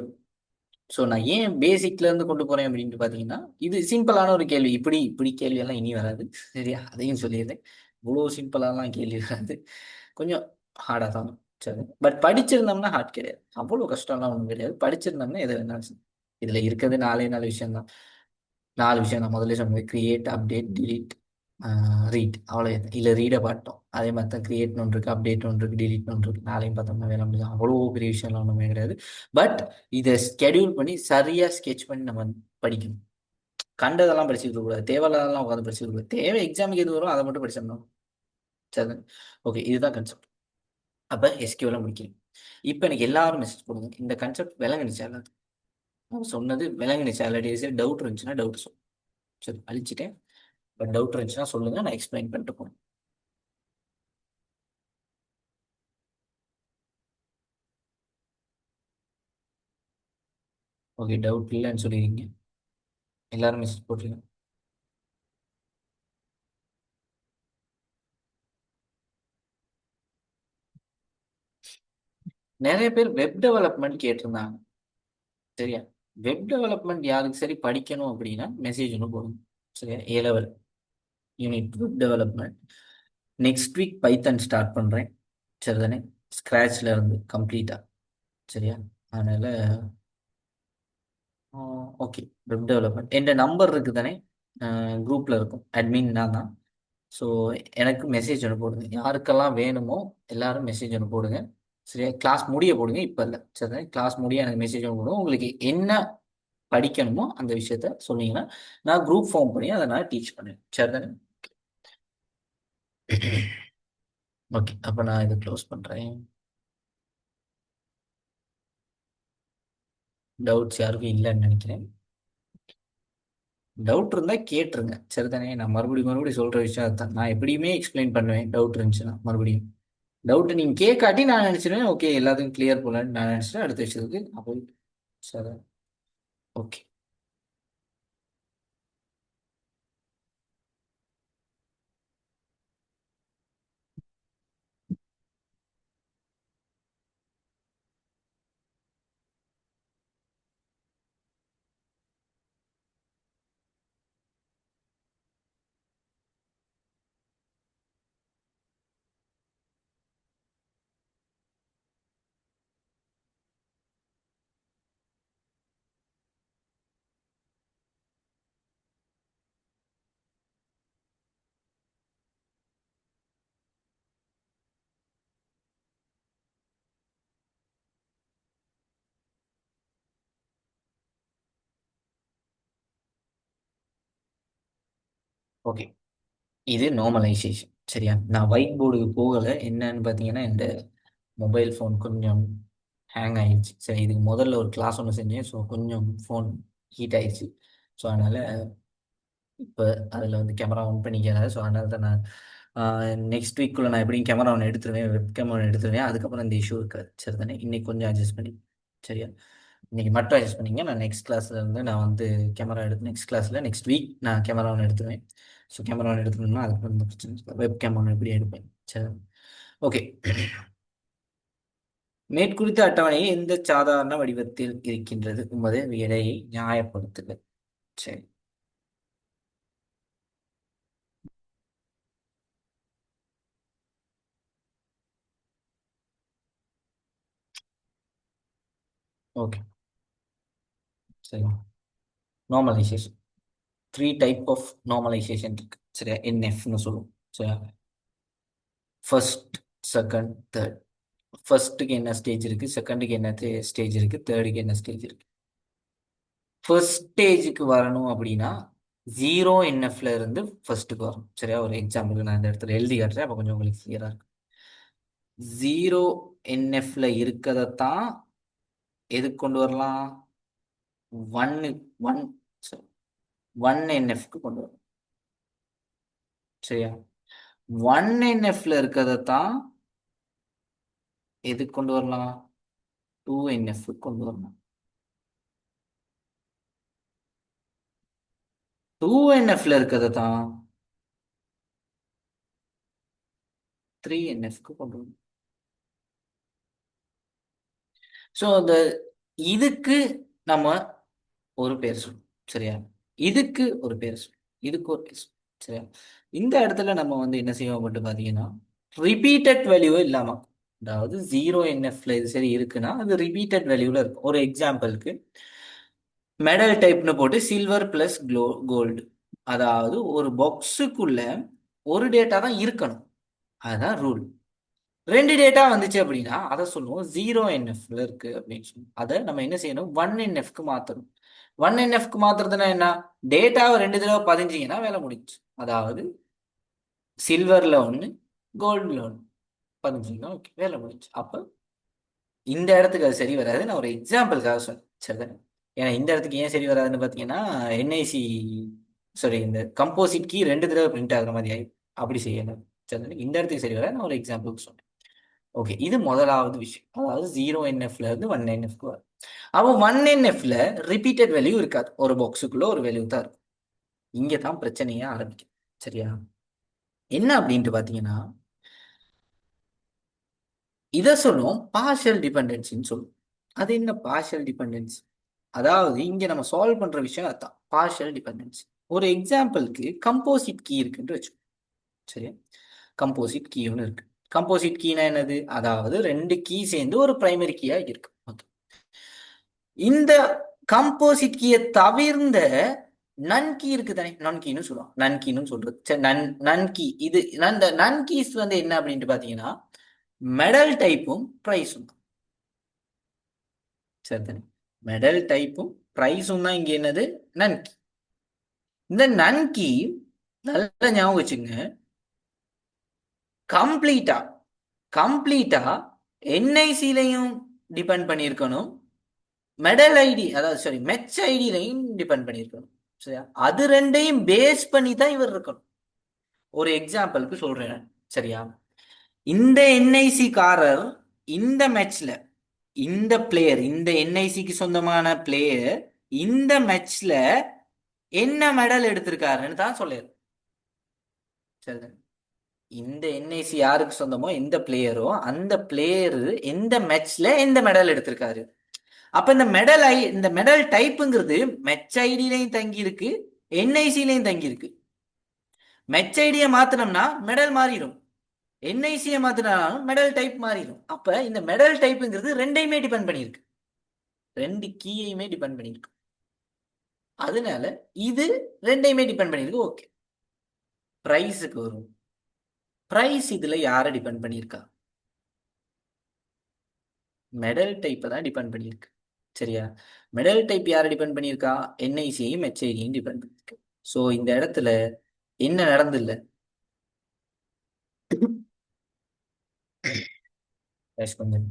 ஸோ நான் ஏன் பேசிக்ல இருந்து கொண்டு போறேன் அப்படின்ட்டு பார்த்தீங்கன்னா, இது சிம்பிளான ஒரு கேள்வி. இப்படி இப்படி கேள்வியெல்லாம் இனி வராது. சரியா, அதையும் சொல்லிடுறேன். இவ்வளோ சிம்பிளாலாம் கேள்வி வராது. கொஞ்சம் ஹார்டாக தான் வரும். சரி, பட் படிச்சிருந்தோம்னா ஹார்ட் கிடையாது. அவ்வளோ கஷ்டம்லாம் ஒன்றும் கிடையாது. படிச்சிருந்தோம்னா எது வேணாலும் செய்யலாம். இதுல இருக்கிறது 4 விஷயம் தான். 4 விஷயம் நான் முதல்ல சொன்னது: கிரியேட், அப்டேட், delete, ரீட். அவ்வளோ. இல்லை, ரீடை பார்த்தோம். அதே மாதிரி தான் கிரியேட் ஒன்று இருக்குது, அப்டேட் ஒன்று இருக்குது, delete ஒன்று இருக்குது. 4 பார்த்தோம்னா வேலை முடியும். அவ்வளோ பெரிய விஷயம்லாம் ஒன்றுமே கிடையாது. பட் இதை ஸ்கெடியூல் பண்ணி சரியாக ஸ்கெட்ச் பண்ணி நம்ம படிக்கணும். கண்டதெல்லாம் படிச்சுக்க கூடாது, தேவையில்லாதெல்லாம் உட்காந்து படிச்சுக்க கூடாது. தேவை எக்ஸாமுக்கு எது வரும் அதை மட்டும் படிச்சிடணும். சரி, ஓகே, இதுதான் கன்செப்ட். அப்போ எஸ்கியூலாம் முடிக்கணும். இப்போ எனக்கு எல்லாரும் மெசேஜ் போடுங்க, இந்த கன்செப்ட் விளங்குனுச்சா எல்லாத்துக்கும்? நான் சொன்னது விளங்குனுச்சா? இல்லாட்டி டவுட் இருந்துச்சுன்னா டவுட் சொல்லு. சரி, அழிச்சிட்டேன். பட் டவுட் இருந்துச்சுன்னா சொல்லுங்க, நான் எக்ஸ்பிளைன் பண்ணிட்டு போறேன். ஓகே, டவுட் இல்லைன்னு சொல்லிடுங்க. எல்லாரும் மெசேஜ் போட்டுருங்க. நிறைய பேர் வெப் டெவலப்மெண்ட் கேட்டிருந்தாங்க. சரியா, வெப் டெவலப்மெண்ட் யாருக்கு சரி படிக்கணும் அப்படின்னா மெசேஜ் ஒன்று போடுங்க. சரியா, A level unit web development. Next week Python start பண்ணுறேன். சரிதானே, ஸ்க்ராட்ச்ல இருந்து கம்ப்ளீட்டாக. சரியா, அதனால ஓகே. வெப் டெவலப்மெண்ட் என் நம்பர் இருக்குது தானே, குரூப்பில் இருக்கும். அட்மின் நான் தான். ஸோ எனக்கு மெசேஜ் ஒன்று போடுங்க. யாருக்கெல்லாம் வேணுமோ எல்லாரும் மெசேஜ் ஒன்று போடுங்க. சரியா, கிளாஸ் முடிய போடுங்க. இப்போ இல்லை, சரி, கிளாஸ் முடிய எனக்கு மெசேஜ் ஒன்று போடுங்க. உங்களுக்கு என்ன படிக்கணுமோ அந்த விஷயத்த சொன்னீங்கன்னா நான் குரூப் ஃபார்ம் பண்ணி அதை நான் டீச் பண்ணுவேன். சரிதானே? ஓகே, அப்போ நான் இதை க்ளோஸ் பண்ணுறேன். டவுட்ஸ் யாருக்கும் இல்லைன்னு நினைக்கிறேன். டவுட் இருந்தால் கேட்டுருங்க. சரிதானே, நான் மறுபடியும் மறுபடியும் சொல்கிற விஷயம் அதுதான். நான் எப்படியுமே எக்ஸ்பிளைன் பண்ணுவேன். டவுட் இருந்துச்சுன்னா மறுபடியும். டவுட் நீங்கள் கேட்காட்டி நான் நினச்சிடுவேன் ஓகே எல்லாத்துக்கும் கிளியர் போகலான்னு நான் நினச்சிட்டு அடுத்த விஷயத்துக்கு நான் போய். சரி, ஓகே. ஓகே, இது நார்மலைசேஷன். சரியா, நான் ஒயிட் போர்டுக்கு போகலை. என்னன்னு பார்த்தீங்கன்னா இந்த மொபைல் ஃபோன் கொஞ்சம் ஹேங் ஆயிடுச்சு. சரி, இதுக்கு முதல்ல ஒரு கிளாஸ் ஒன்று செஞ்சேன். ஸோ கொஞ்சம் ஃபோன் ஹீட் ஆயிடுச்சு. ஸோ அதனால் இப்போ அதில் வந்து கேமரா ஆன் பண்ணிக்கிறாரு. ஸோ அதனால தான் நான் நெக்ஸ்ட் வீக்குள்ளே நான் எப்படியும் கேமரா ஒன்று எடுத்துருவேன், வெப் கேமரா ஒன்று எடுத்துருவேன். அதுக்கப்புறம் இந்த இஷ்யூ இருக்காது. சரி தானே, இன்னைக்கு கொஞ்சம் அட்ஜஸ்ட் பண்ணி. சரியா, இன்னைக்கு மட்டும் அட்ஜஸ்ட் பண்ணிங்க. நான் நெக்ஸ்ட் கிளாஸ்ல இருந்து நான் வந்து கேமரா எடுத்து நெக்ஸ்ட் கிளாஸில் நெக்ஸ்ட் வீக் நான் கேமரா ஒன்று எடுத்துருவேன். ஸோ கேமரா ஒன்று எடுத்துக்கணும்னா அதுக்கு வந்து பிரச்சனை இல்லை. வெப் கேமரா ஒன்று எப்படி எடுப்பேன். சரி, ஓகே. மேற்குறித்த அட்டவணையை எந்த சாதாரண வடிவத்தில் இருக்கின்றது உமது எடையை நியாயப்படுத்துக. சரி, ஓகே. சரி, நார்மலைசேஷன் 3 டைப் ஆஃப் நார்மலைசேஷன் இருக்கு. சரியா, NFன்னு சொல்லுவோம். சரியா, ஃபர்ஸ்ட், செகண்ட், தேர்ட். ஃபர்ஸ்ட்டுக்கு என்ன ஸ்டேஜ் இருக்கு, செகண்டுக்கு என்ன ஸ்டேஜ் இருக்கு, தேர்டுக்கு என்ன ஸ்டேஜ் இருக்கு. ஃபர்ஸ்ட் ஸ்டேஜுக்கு வரணும் அப்படின்னா 0NFல இருந்து ஃபர்ஸ்ட்டுக்கு வரணும். சரியா? ஒரு எக்ஸாம்பிளுக்கு நான் இந்த இடத்துல எழுதி காட்டுறேன், அப்போ கொஞ்சம் உங்களுக்கு கிளியரா இருக்கும். 0NFல இருக்கிறதான் எதுக்கு கொண்டு வரலாம்? ஒன்னு ஒன் 1NFக்கு கொண்டு வரணும். சரியா? 1NFல இருக்கிறதான் எதுக்கு கொண்டு வரலாம்? 2NFக்கு கொண்டு வரணும். 2NFல இருக்கிறதான் 3NFக்கு கொண்டு வரணும். ஸோ அந்த இதுக்கு நம்ம ஒரு பேர் சொல்லணும். சரியா? இதுக்கு ஒரு பேர் சொல்லணும், இதுக்கு ஒரு பேர் சொல்லணும். சரியா? இந்த இடத்துல நம்ம வந்து என்ன செய்வோம் மட்டும் பார்த்தீங்கன்னா ரிப்பீட்டட் வேல்யூ இல்லாம, அதாவது 0NFல இது சரி இருக்குன்னா அது ரிப்பீட்டட் வேல்யூல இருக்கும். ஒரு எக்ஸாம்பிளுக்கு மெடல் டைப்னு போட்டு சில்வர் பிளஸ் கோல்டு, அதாவது ஒரு பாக்ஸுக்குள்ள ஒரு டேட்டா தான் இருக்கணும், அதுதான் ரூல். ரெண்டு டேட்டா வந்துச்சு அப்படின்னா அதை சொல்லுவோம் 0NFல இருக்கு அப்படின்னு சொல்லுவோம். அதை நம்ம என்ன செய்யணும், 1NFக்கு மாத்தணும். 1NFக்கு மாத்துறதுன்னா என்ன, டேட்டாவை ரெண்டு தடவை பதிஞ்சிங்கன்னா வேலை முடிச்சு. அதாவது சில்வர்ல ஒன்று, கோல்டுல ஒன்று பதிஞ்சிங்கன்னா ஓகே, வேலை முடிச்சு. அப்போ இந்த இடத்துக்கு அது சரி வராது, நான் ஒரு எக்ஸாம்பிளுக்காக சொன்னேன். சரிதானே? ஏன்னா இந்த இடத்துக்கு ஏன் சரி வராதுன்னு பார்த்தீங்கன்னா என்ஐசி சாரி இந்த கம்போசிட் கீ ரெண்டு தடவை பிரிண்ட் ஆகுற மாதிரி ஆயிடும். அப்படி செய்யணும். சரிதானே? இந்த இடத்துக்கு சரி வராது, நான் ஒரு எக்ஸாம்பிளுக்கு சொன்னேன். ஓகே, இது முதலாவது விஷயம். அதாவது 0NFல இருந்து 1NFக்கு வரும். அப்போ 1NFல ரிப்பீட்டட் வேல்யூ இருக்காது, ஒரு பாக்ஸுக்குள்ள ஒரு வேல்யூ தான் இருக்கும். இங்கே தான் பிரச்சனையே ஆரம்பிக்கும். சரியா? என்ன அப்படின்ட்டு பார்த்தீங்கன்னா இதை சொல்லுவோம் பார்ஷியல் டிபெண்டன்சின்னு சொல்லுவோம். அது என்ன பார்ஷியல் டிபெண்டன்சி? அதாவது இங்க நம்ம சால்வ் பண்ற விஷயம் அதான் பார்ஷியல் டிபெண்டன்சி. ஒரு எக்ஸாம்பிளுக்கு கம்போசிட் கீ இருக்குன்னு வச்சுக்கோ. சரியா? கம்போசிட் கீ ஒன்று இருக்கு. கம்போசிட் கீனா என்னது, அதாவது ரெண்டு கீ சேர்ந்து ஒரு பிரைமரி கீயா இருக்கு. ஓகே, இந்த கம்போசிட் கீயை தவிர்ந்த நன் கீ இருக்கு தானே, நான் கீன்னு சொல்லுவோம், நன் கீன்னு சொல்றது. சரி, நன் கீ இது இந்த நன் கீஸ் வந்து என்ன அப்படின்ட்டு பாத்தீங்கன்னா மெடல் டைப்பும் ப்ரைஸும். சரி தானே? மெடல் டைப்பும் ப்ரைஸும் தான் இங்க என்னது, நன் கீ. இந்த நன் கீ நல்லா ஞாபகம் வச்சுங்க, கம்ப்ளீட்டா கம்ப்ளீட்டா என்ஐசிலையும் டிபெண்ட் பண்ணியிருக்கணும், மெடல் ஐடி அதாவது சாரி மெச் ஐடியிலையும் டிபெண்ட் பண்ணியிருக்கணும். சரியா? அது ரெண்டையும் பேஸ் பண்ணி தான் இவர் இருக்கணும். ஒரு எக்ஸாம்பிளுக்கு சொல்றேன். சரியா? இந்த என்ஐசி காரர் இந்த மேட்ச்ல இந்த பிளேயர், இந்த என்ஐசிக்கு சொந்தமான பிளேயர் இந்த மேட்ச்ல என்ன மெடல் எடுத்திருக்காருன்னு தான் சொல்லிடு. சரி, இந்த என்ஐசி யாருக்கு சொந்தமோ எந்த பிளேயரோ அந்த பிளேயரு எந்த மேட்ச்ல எந்த மெடல் எடுத்திருக்காரு. அப்ப இந்த மெடல் டைப்புங்கிறது மெச் ஐடியிலையும் தங்கி இருக்கு, என்ஐசிலையும் தங்கி இருக்கு. மெச் ஐடியை மாத்தினோம்னா மெடல் மாறிடும், என்ஐசியை மாத்தினாலும் மெடல் டைப் மாறிடும். அப்ப இந்த மெடல் டைப்புங்கிறது ரெண்டையுமே டிபெண்ட் பண்ணியிருக்கு, ரெண்டு கீயையுமே டிபெண்ட் பண்ணியிருக்கு. அதனால இது ரெண்டையுமே டிபெண்ட் பண்ணியிருக்கு. ஓகே, பிரைஸுக்கு வரும். பிரைஸ் இதுல யாரை டிபெண்ட் பண்ணியிருக்கா, மெடல் டைப்பை தான் டிபெண்ட் பண்ணியிருக்கு. சரியா? மெடல் டைப் யாரை டிபெண்ட் பண்ணியிருக்கா, என்ஐசியையும் மெச்ஐடியையும் டிபெண்ட் பண்ணியிருக்கு. ஸோ இந்த இடத்துல என்ன நடந்தில்ல, கொஞ்சம்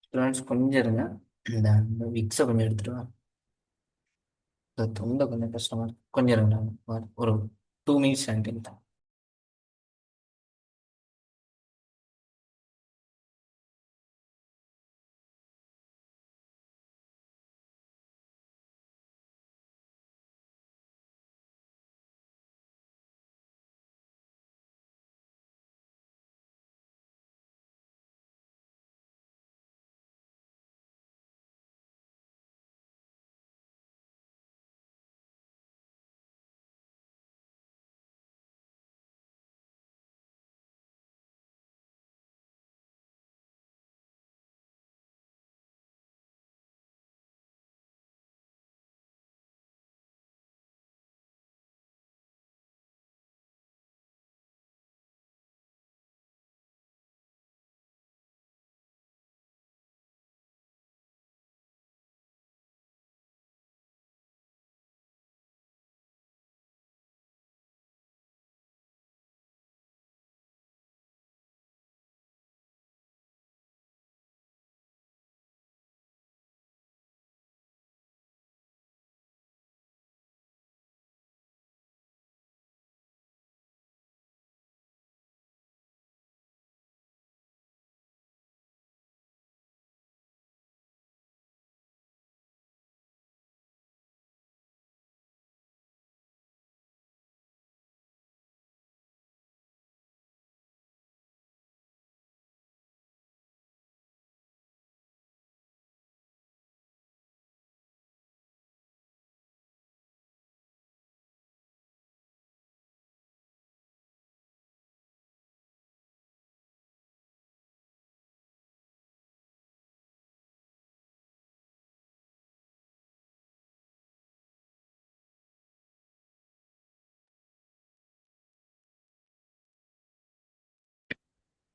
ஸ்டூடெண்ட்ஸ் கொஞ்சம் இருங்க. இந்த விக்ஸை கொஞ்சம் எடுத்துட்டு வரேன். தொண்டை கொஞ்சம் கஷ்டமா இருக்கு. கொஞ்சம் இருங்க, நான் ஒரு 2 மினிட்ஸ் ஆகிட்டு தான்.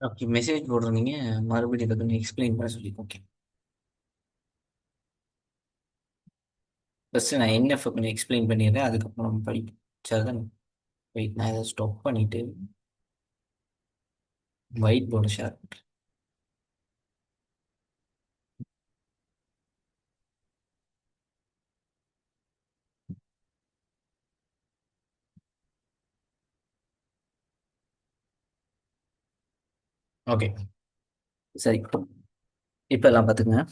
ஓகே, மெசேஜ் போடுறீங்க. மறுபடியும் இதை கொஞ்சம் எக்ஸ்பிளைன் பண்ண சொல்லி. ஓகே, ஃபஸ்ட்டு நான் என்எஃப் கொஞ்சம் எக்ஸ்பிளைன் பண்ணிடுறேன், அதுக்கப்புறம் நம்ம படிப்போம். சரிதானே? வெயிட், நான் இதை ஸ்டாப் பண்ணிவிட்டு ஒயிட் போர்டை ஷேர் பண்ணுறேன். ஓகே, சரி. இப்போ எல்லாம் பார்த்துக்குங்க.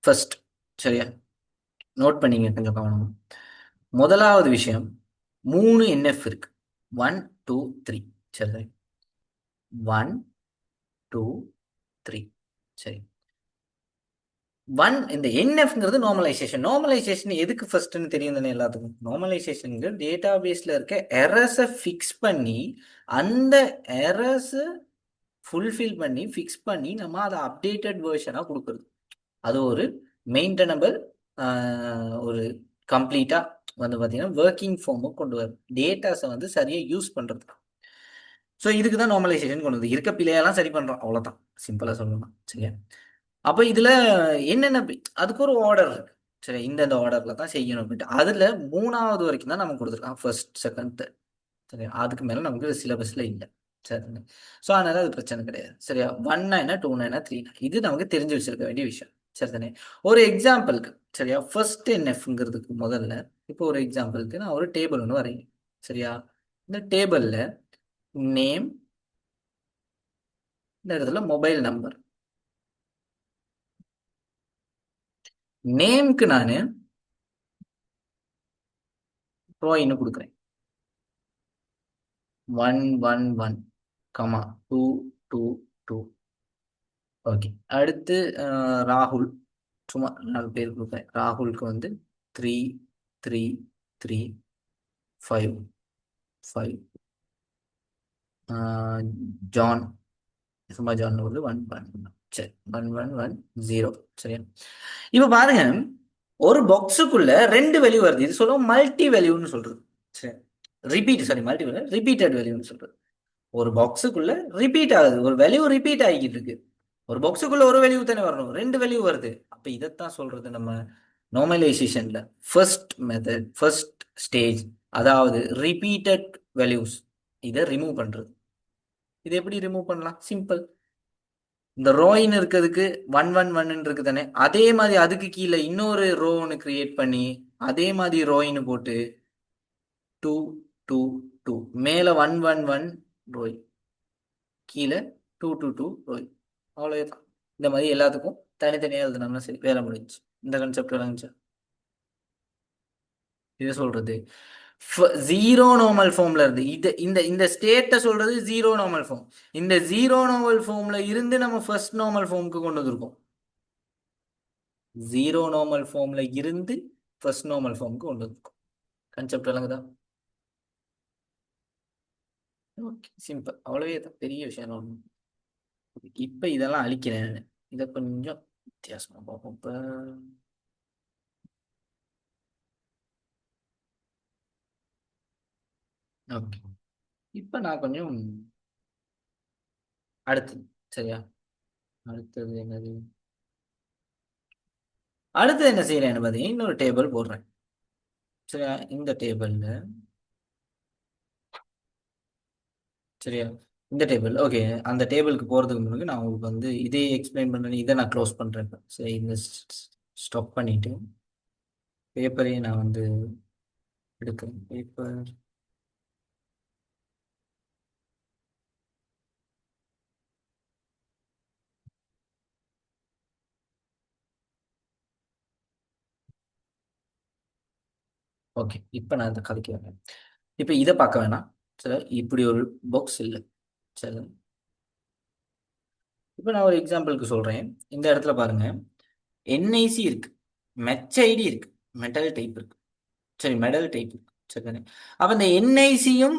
ஃபர்ஸ்ட், சரியா, நோட் பண்ணிங்க கொஞ்சம் கவனம். முதலாவது விஷயம், 3 NF இருக்கு. 1 2 3. சரி, 1 2 3. சரி, இந்த என்எஃப்ங்கிறது நார்மலைசேஷன். நார்மலைசேஷன் எதுக்கு ஃபர்ஸ்ட்னு தெரியும் தானே எல்லாத்துக்கும்? நார்மலைசேஷனுங்கிறது டேட்டா பேஸில் இருக்க எரர்ஸை ஃபிக்ஸ் பண்ணி, அந்த எரர்ஸை ஃபுல்ஃபில் பண்ணி ஃபிக்ஸ் பண்ணி நம்ம அதை அப்டேட்டட் வேர்ஷனாக கொடுக்குறது. அது ஒரு மெயின்டெனபிள், ஒரு கம்ப்ளீட்டாக வந்து பார்த்தீங்கன்னா ஒர்க்கிங் ஃபார்முக்கு கொண்டு வரும், டேட்டாஸை வந்து சரியாக யூஸ் பண்ணுறதுக்கு. ஸோ இதுக்கு தான் நார்மலைசேஷன் கொண்டு வந்து இருக்க பிள்ளையெல்லாம் சரி பண்ணுறோம், அவ்வளோதான், சிம்பிளாக சொல்லலாம். சரியா? அப்போ இதில் என்னென்ன அதுக்கு ஒரு ஆர்டர் இருக்கு. சரி, இந்த ஆர்டரில் தான் செய்யணும் அப்படின்ட்டு. அதில் 3வது வரைக்கும் தான் நமக்கு கொடுத்துருக்கான், ஃபர்ஸ்ட் செகண்ட் தேர்ட். சரியா? அதுக்கு மேலே நமக்கு சிலபஸில் இல்லை. சரிங்க. ஸோ அதனால் அது பிரச்சனை கிடையாது. சரியா? 1 என்ன, 2 என்ன, 3 இது நமக்கு தெரிஞ்சு வச்சிருக்க வேண்டிய விஷயம். சரிதானே? ஒரு எக்ஸாம்பிளுக்கு, சரியா, ஃபர்ஸ்ட் என்எஃப்ங்கிறதுக்கு முதல்ல இப்போ ஒரு எக்ஸாம்பிளுக்கு நான் ஒரு டேபிள் ஒன்று வரைங்க. சரியா? இந்த டேபிளில் நேம், இந்த இடத்துல மொபைல் நம்பர். நேம்க்கு நான் ரோயின்னு கொடுக்குறேன். 1 1 1, 2 2 2. ஓகே, அடுத்து ராகுல், சும்மா 4 பேர் கொடுப்பேன். ராகுலுக்கு வந்து 3 3 3 5 5. ஜான், சும்மா ஜான் வந்து 1 1. சரி, 1 1 1 0. சரியா? இப்போ பாருங்க, ஒரு பாக்ஸுக்குள்ள 2 வேல்யூ வருது. இது சொல்லுவோம் மல்டி வேல்யூன்னு சொல்றது. சரி, மல்டி வேல்யூ, ரிப்பீட்டட் வேல்யூன்னு சொல்றது. ஒரு பாக்ஸுக்குள்ள ரிப்பீட் ஆகுது, ஒரு வேல்யூ ரிப்பீட் ஆகிக்கிட்டு இருக்கு. ஒரு பாக்ஸுக்குள்ள ஒரு வேல்யூ தானே வரணும், 2 வேல்யூ வருது. அப்ப இதைத்தான் சொல்றது நம்ம நார்மலைசேஷன்ல ஃபர்ஸ்ட் மெத்தட், ஃபர்ஸ்ட் ஸ்டேஜ், அதாவது ரிப்பீட்டட் வேல்யூஸ். இதை ரிமூவ் பண்றது. இதை எப்படி ரிமூவ் பண்ணலாம்? சிம்பிள். இந்த ரோயின் இருக்கிறதுக்கு 1 1 1 இருக்கு தானே, அதே மாதிரி அதுக்கு கீழே இன்னொரு ரோ ஒன்று கிரியேட் பண்ணி அதே மாதிரி ரோயின்னு போட்டு 2 2 2 மேலே 1 1 1 ரோய், கீழே 2 2 2 ரோய். அவ்வளோதான். இந்த மாதிரி எல்லாத்துக்கும் தனித்தனியாக எழுதுனோம்னா சரி, வேலை முடிஞ்சு. இந்த கான்செப்ட் விளங்குச்சா? இது சொல்றது ஜீரோ நார்மல் ஃபார்ம்ல இருந்து இது இந்த இந்த ஸ்டேட்டை சொல்றது ஜீரோ நார்மல் ஃபார்ம். இந்த ஜீரோ நார்மல் ஃபார்ம்ல இருந்து நம்ம ஃபர்ஸ்ட் நார்மல் ஃபார்முக்கு கொண்டு வந்திருக்கோம். ஜீரோ நார்மல் ஃபார்ம்ல இருந்து ஃபர்ஸ்ட் நார்மல் ஃபார்முக்கு கொண்டு வந்திருக்கோம். கான்செப்ட் விளங்குதா? Okay, simple. அவ்வளவே தான், பெரிய விஷயம் ஒண்ணு. இப்ப இதெல்லாம் அழிக்கிறேன் நானு. இதை கொஞ்சம் வித்தியாசமா பார்ப்போம் இப்ப. ஓகே, இப்ப நான் கொஞ்சம் அடுத்தது, சரியா? அடுத்தது என்னது? அடுத்தது என்ன செய்யறேன்னு பார்த்தீங்கன்னா இன்னொரு டேபிள் போடுறேன். சரியா? இந்த டேபிள்ல, சரியா, இந்த டேபிள் ஓகே. அந்த டேபிளுக்கு போறதுக்கு முன்னாடி நான் உங்களுக்கு வந்து இதே எக்ஸ்பிளைன் பண்றேன். இதை நான் க்ளோஸ் பண்றேன் இப்ப. சரி, இந்த ஸ்டாப் பண்ணிட்டு பேப்பரையும் நான் வந்து எடுக்கிறேன். Paper, okay. இப்போ நான் இதை கலக்கி வரேன். இப்போ இதை பார்க்க வேணாம். சரி, இப்படி ஒரு பாக்ஸ் இல்லை. சரி, இப்போ நான் ஒரு எக்ஸாம்பிளுக்கு சொல்றேன். இந்த இடத்துல பாருங்க, என்ஐசி இருக்கு, மெச் ஐடி இருக்கு, மெட்டல் டைப் இருக்கு. சரி, மெடல் டைப் இருக்கு. சரிதானே? அப்ப இந்த என்ஐசியும்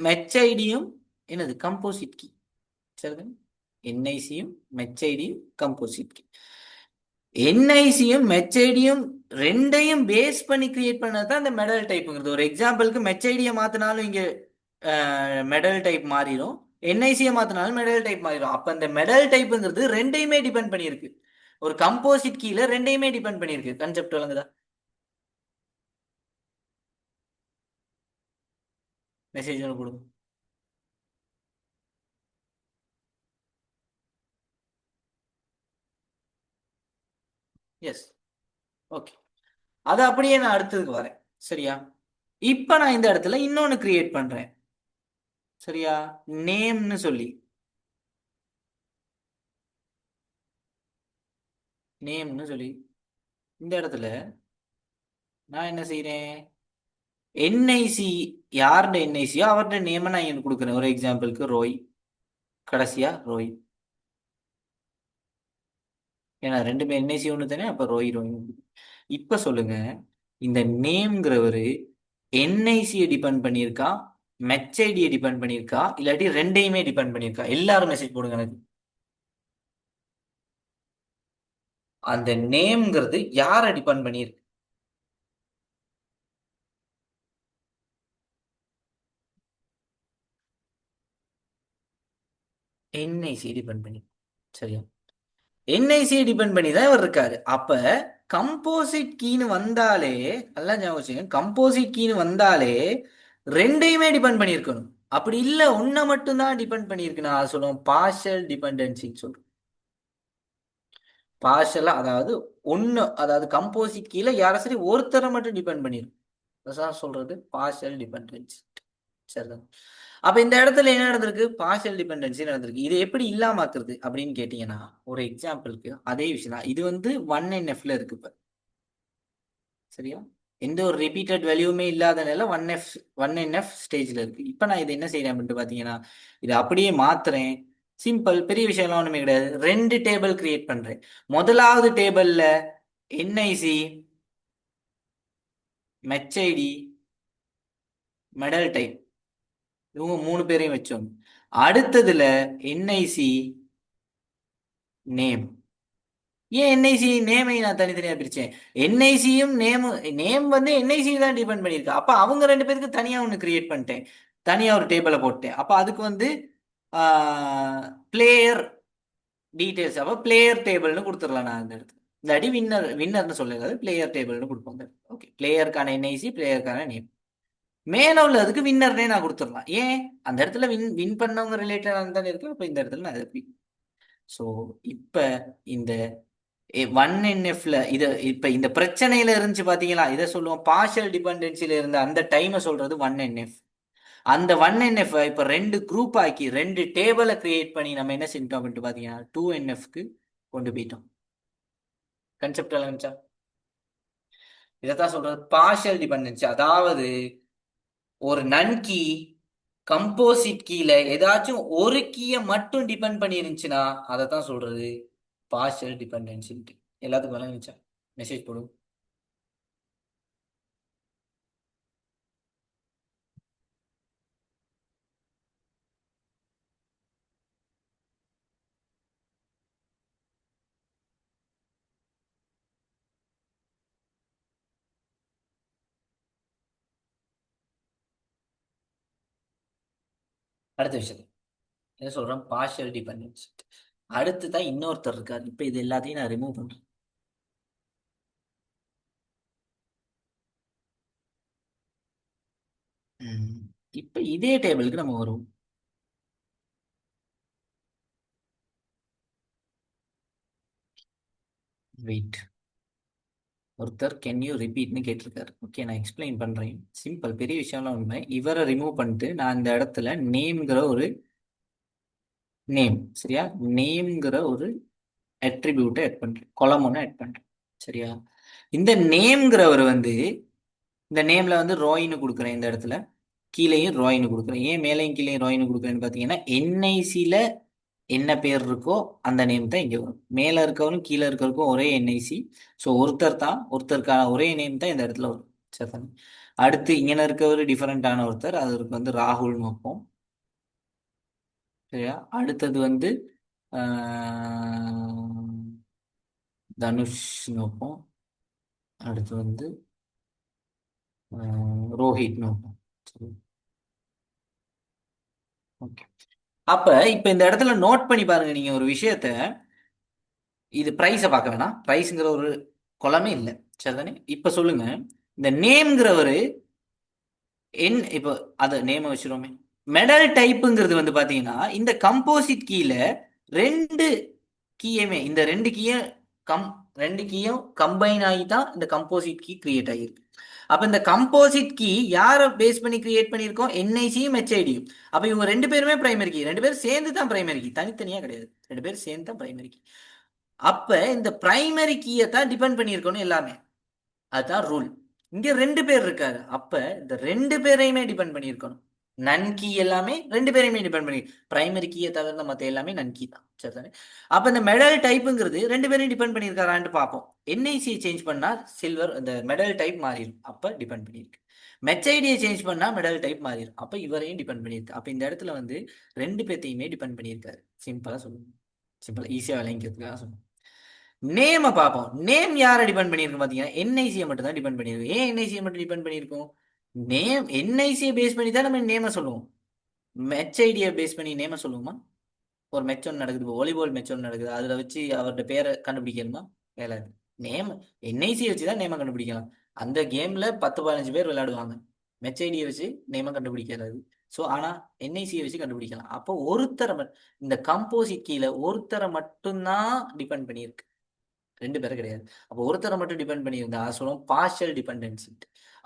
மெச் ஐடியும் என்னது? Composite key. சரிதானே? என்ஐசியும் மெச் ஐடியும் கம்போசிட் கீ. என்ஐசியும் மெச்ஐடியும் ரெண்டையும் பேஸ் பண்ணி கிரியேட் பண்ணது தான் இந்த மெடல் டைப்புங்கிறது. ஒரு எக்ஸாம்பிளுக்கு மெச்ஐடியை மாத்தினாலும் இங்க மெடல் டைப் மாறிடும், என்ஐசியை மாத்தினாலும் மெடல் டைப் மாறிடும். அப்ப இந்த மெடல் டைப்புங்கிறது ரெண்டையுமே டிபெண்ட் பண்ணியிருக்கு. ஒரு கம்போசிட் கீழ ரெண்டையுமே டிபெண்ட் பண்ணியிருக்கு. கான்செப்ட் விளங்குதா? மெசேஜ் ஒன்று கொடுங்க. Yes, okay. அது அப்படியே நான் அடுத்ததுக்கு வரேன். சரியா? இப்ப நான் இந்த இடத்துல இன்னொன்னு கிரியேட் பண்றேன். சரியா? நேம்னு சொல்லி, நேம்னு சொல்லி இந்த இடத்துல நான் என்ன செய்றேன்? என்ஐசி, யாருடைய என்ஐசியோ அவருடைய நேமை நான் இங்க கொடுக்குறேன். ஒரு எக்ஸாம்பிளுக்கு ரோய், கடைசியா ரோய். ஏன்னா ரெண்டுமே என்ஐசி ஒன்று தானே, அப்ப ரோய் ரோய். இப்ப சொல்லுங்க, இந்த நேம்ங்கிறவரு என்ஐசியை டிபெண்ட் பண்ணியிருக்கா, மெச்ஐடியை டிபெண்ட் பண்ணியிருக்கா, இல்லாட்டி ரெண்டையுமே டிபெண்ட் பண்ணியிருக்கா? எல்லாரும் மெசேஜ் போடுங்க எனக்கு. அந்த நேம்ங்கிறது யாரை டிபெண்ட் பண்ணியிருக்கு? என்ஐசியை டிபெண்ட் பண்ணி. சரியா? என்ஐசியை டிபெண்ட் பண்ணி தான் இவர் இருக்காரு. அப்ப கம்போசிட் கீன்னு வந்தாலே, நல்லா ஞாபகம் வச்சுங்க, கம்போசிட் கீன்னு வந்தாலே ரெண்டையுமே டிபெண்ட் பண்ணியிருக்கணும். அப்படி இல்லை ஒன்றை மட்டும்தான் டிபெண்ட் பண்ணியிருக்கு, நான் அதை சொல்லுவோம் பார்ஷல் டிபெண்டன்சின்னு சொல்றேன். பார்ஷலா, அதாவது ஒன்று, அதாவது கம்போசிட் கீழே யாரை சரி ஒருத்தரை மட்டும் டிபெண்ட் பண்ணிருக்கு. அதான் சொல்றது பார்ஷல் டிபெண்டன்சி. சரிதான்? அப்ப இந்த இடத்துல என்ன நடந்திருக்கு? பார்ஷியல் டிபெண்டன்சி நடந்திருக்கு. இது எப்படி இல்லாமக்குறது அப்படின்னு கேட்டீங்கன்னா, ஒரு எக்ஸாம்பிளுக்கு அதே விஷயம் தான். இது வந்து 1NFல இருக்கு இப்ப. சரியா? எந்த ஒரு ரிப்பீட்டட் வேல்யூமே இல்லாத நிலை 1NF ஸ்டேஜ்ல இருக்கு. இப்ப நான் இது என்ன செய்யறேன் அப்படின்ட்டு பாத்தீங்கன்னா, இதை அப்படியே மாத்துறேன். சிம்பிள், பெரிய விஷயம்லாம் ஒண்ணுமே கிடையாது. ரெண்டு டேபிள் கிரியேட் பண்றேன். முதலாவது டேபிள்ல என்ஐசி, மெச்ஐடி, மெடல் டைப், இவங்க மூணு பேரையும் வச்சோம். அடுத்ததுல என்ஐசி, நேம். ஏன் என்ஐசி நேமை நான் தனித்தனியா பிரிச்சேன்? என்ஐசியும் நேம் வந்து என்ஐசி தான் டிபெண்ட் பண்ணியிருக்கு. அப்ப அவங்க ரெண்டு பேருக்கு தனியா ஒன்று கிரியேட் பண்ணிட்டேன், தனியா ஒரு டேபிளை போட்டேன். அப்ப அதுக்கு வந்து பிளேயர் டீடைல்ஸ், அப்ப பிளேயர் டேபிள்னு கொடுத்துடலாம் நான் அந்த இடத்துல. இல்லாட்டி வின்னர்னு சொல்லுறது, பிளேயர் டேபிள்னு கொடுப்போம். ஓகே, பிளேயருக்கான என்ஐசி, பிளேயருக்கான நேம். மேல உள்ளதுக்கு வின்னர்னே நான் கொடுத்துடலாம். ஏன்? அந்த இடத்துல வின் வின் பண்ணவங்க ரிலேட்டடாக தானே இருக்கு. அப்ப இந்த இடத்துல நான் ஸோ இப்ப இந்த 1NFல இது இப்ப இந்த பிரச்சனையில இருந்துச்சு பாத்தீங்களா, இதை சொல்லுவோம் பார்ஷியல் டிபெண்டன்சில இருந்த அந்த டைமை சொல்றது 1NF. அந்த 1NF இப்ப ரெண்டு குரூப் ஆக்கி ரெண்டு டேபிளை கிரியேட் பண்ணி நம்ம என்ன செஞ்சிட்டோம் அப்படின்ட்டு பாத்தீங்கன்னா 2NFக்கு கொண்டு போயிட்டோம். கன்செப்ட் இருந்துச்சா? இதைத்தான் சொல்றது பார்ஷியல் டிபெண்டன்சி. அதாவது ஒரு நன்கி கம்போசிட் கீல ஏதாச்சும் ஒரு கீயை மட்டும் டிபெண்ட் பண்ணி இருந்துச்சுன்னா அதை தான் சொல்றது பார்ஷியல் டிபெண்டன்சி. எல்லாத்துக்கும் விளங்குச்சா? மெசேஜ் போடும். அடுத்த விஷயம் என்ன சொல்றேன், பார்ஷியல் டிபெண்டன்சி. அடுத்து தான் இன்னொருத்தர் இருக்காரு. இப்ப இது எல்லாத்தையும் நான் ரிமூவ் பண்றேன். இப்ப இதே டேபிளுக்கு நம்ம வருவோம். வெயிட், ஒருத்தர் கேன் யூ ரிப்பீட்னு கேட்டிருக்காரு. ஓகே, நான் எக்ஸ்பிளைன் பண்றேன். சிம்பிள், பெரிய விஷயம்லாம் உண்மை. இவரை ரிமூவ் பண்ணிட்டு நான் இந்த இடத்துல நேம்ங்கிற ஒரு நேம், சரியா, நேம்ங்கிற ஒரு அட்ரிபியூட்டை ஆட் பண்றேன், கொலம் ஒன்று ஆட் பண்றேன். சரியா, இந்த நேம்ங்கிறவர் வந்து இந்த நேம்ல வந்து ரோயின்னு கொடுக்குறேன். இந்த இடத்துல கீழேயும் ரோயின்னு கொடுக்குறேன். ஏன் மேலையும் கீழேயும் ரோயின்னு கொடுக்குறேன்னு பார்த்தீங்கன்னா என்ஐசியில் என்ன பேர் இருக்கோ அந்த நேம் தான் இங்கே வரும். மேலே இருக்கவரும் கீழே இருக்கிறவருக்கும் ஒரே என்ஐசி. ஸோ ஒருத்தர் தான், ஒருத்தருக்கான ஒரே நேம் தான் இந்த இடத்துல வரும். சரி, அடுத்து இங்கே இருக்கவர் டிஃபரெண்டான ஒருத்தர், அதற்கு வந்து ராகுல்னு வைப்போம். சரியா, அடுத்தது வந்து தனுஷ்னு வைப்போம். அடுத்து வந்து ரோஹித்னு வைப்போம். சரி, ஓகே. அப்ப இப்ப இந்த இடத்துல நோட் பண்ணி பாருங்க நீங்க ஒரு விஷயத்த. இது பிரைஸை பார்க்க வேணாம், பிரைஸ்ங்கிற ஒரு குளமே இல்லை. சரிதானே? இப்ப சொல்லுங்க, இந்த நேம்ங்கிறவரு இப்போ அதை நேம வச்சிருவோமே. மெடல் டைப்புங்கிறது வந்து பாத்தீங்கன்னா இந்த கம்போசிட் கீல ரெண்டு கீயுமே, இந்த ரெண்டு கீயும் கம் ரெண்டு கீயும் கம்பைன் ஆகி தான் இந்த கம்போசிட் கீ கிரியேட் ஆகிருக்கு. அப்ப இந்த கம்போசிட் கீ யாரை பேஸ் பண்ணி கிரியேட் பண்ணியிருக்கோம்? என்ஐசியும் ஹெச்ஐடியும். அப்ப இவங்க ரெண்டு பேருமே பிரைமரி கீ, ரெண்டு பேரும் சேர்ந்து தான் பிரைமரி கீ, தனித்தனியா கிடையாது. ரெண்டு பேரும் சேர்ந்து தான் பிரைமரி கீ. அப்ப இந்த பிரைமரி கீயை தான் டிபெண்ட் பண்ணியிருக்கணும் எல்லாமே. அதுதான் ரூல். இங்க ரெண்டு பேர் இருக்காரு, அப்ப இந்த ரெண்டு பேரையுமே டிபெண்ட் பண்ணியிருக்கணும். நன் கீ எல்லாமே ரெண்டு பேரையுமே டிபெண்ட் பண்ணி, பிரைமரி கீயை தவிர மற்ற எல்லாமே நன் கீ தான். சரிதானே? அப்ப இந்த மெடல் டைப்புங்கிறது ரெண்டு பேரையும் டிபெண்ட் பண்ணியிருக்காரான்னு பார்ப்போம். என்ஐசியை சேஞ்ச் பண்ணா சில்வர் இந்த மெடல் டைப் மாறிடும், அப்ப டிபெண்ட் பண்ணியிருக்கு. மெச்ஐடியை சேஞ்ச் பண்ணா மெடல் டைப் மாறிடும், அப்ப இவரையும் டிபெண்ட் பண்ணியிருக்கு. அப்ப இந்த இடத்துல வந்து ரெண்டு பேர்த்தையுமே டிபெண்ட் பண்ணியிருக்காரு. சிம்பிளா சொல்லுங்க, சிம்பிளா ஈஸியா விளங்கிக்கிறதுக்காக சொல்லுங்க. நேமை பார்ப்போம். நேம் யாரை டிபெண்ட் பண்ணியிருக்கு பார்த்தீங்கன்னா என்ஐசியை மட்டும் தான் டிபெண்ட் பண்ணியிருக்கும். ஏன் என்ஐசியை மட்டும் டிபெண்ட் பண்ணியிருக்கும்? நேம் என்ஐசியை பேஸ் பண்ணி தான் நம்ம நேமை சொல்லுவோம். மெச் ஐடியை பேஸ் பண்ணி நேமை சொல்லுவோமா? ஒரு மெச் ஒன்று நடக்குது, இப்போ வாலிபால் மெச் ஒன்று நடக்குது, அதில் வச்சு அவரோட பேரை கண்டுபிடிக்கணுமா? வேலை. நேம் என்ஐசியை வச்சு தான் நேமை கண்டுபிடிக்கலாம். அந்த கேமில் 10-15 பேர் விளையாடுவாங்க. மெச் ஐடியை வச்சு நேமை கண்டுபிடிக்கிறது. ஸோ ஆனால் என்ஐசியை வச்சு கண்டுபிடிக்கலாம். அப்போ ஒருத்தரை இந்த கம்போசிட் கீழே ஒருத்தரை மட்டும்தான் டிபெண்ட் பண்ணியிருக்கு, ரெண்டு பேரும் கிடையாது. அப்போ ஒருத்தரை மட்டும் டிபெண்ட் பண்ணியிருந்தா சொல்லுவோம் பார்ஷியல் டிபெண்டன்சி.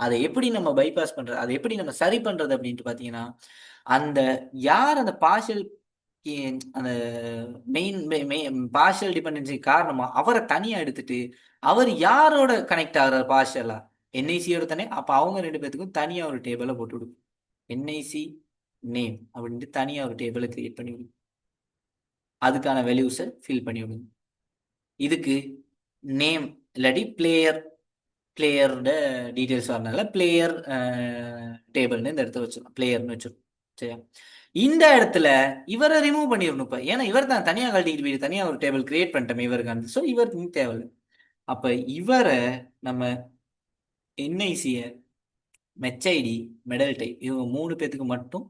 அதை எப்படி நம்ம பைபாஸ் பண்றது, அதை எப்படி நம்ம சரி பண்றது அப்படின்ட்டு பார்த்தீங்கன்னா, அந்த யார் அந்த பார்ஷியல் அந்த மெயின் பார்ஷியல் டிபெண்டன்சி காரணமா அவரை தனியா எடுத்துட்டு அவர் யாரோட கனெக்ட் ஆகுறாரு பார்ஷியலா, என்ஐசியோட தானே. அப்ப அவங்க ரெண்டு பேத்துக்கும் தனியா ஒரு டேபிளை போட்டு விடும். என்ஐசி நேம் அப்படின்ட்டு தனியா ஒரு டேபிளை கிரியேட் பண்ணி விடும். அதுக்கான வேல்யூஸை ஃபில் பண்ணி விடுங்க. இதுக்கு நேம் இல்லாட்டி பிளேயரோட டீட்டெயில்ஸ் வரனால பிளேயர் டேபிள்னு இந்த இடத்த வச்சிடும், பிளேயர்னு வச்சிடும். சரியா, இந்த இடத்துல இவரை ரிமூவ் பண்ணிடணும் இப்போ. ஏன்னா இவர் தான் தனியாக கழட்டிக்கிட்டு போய் தனியாக ஒரு டேபிள் கிரியேட் பண்ணிட்டோம் இவருக்கான. ஸோ இவருக்கு தேவையில்லை. அப்போ இவரை நம்ம என்ஐசியை மெச்ஐடி மெடல் டைப் இவங்க மூணு பேத்துக்கு மட்டும்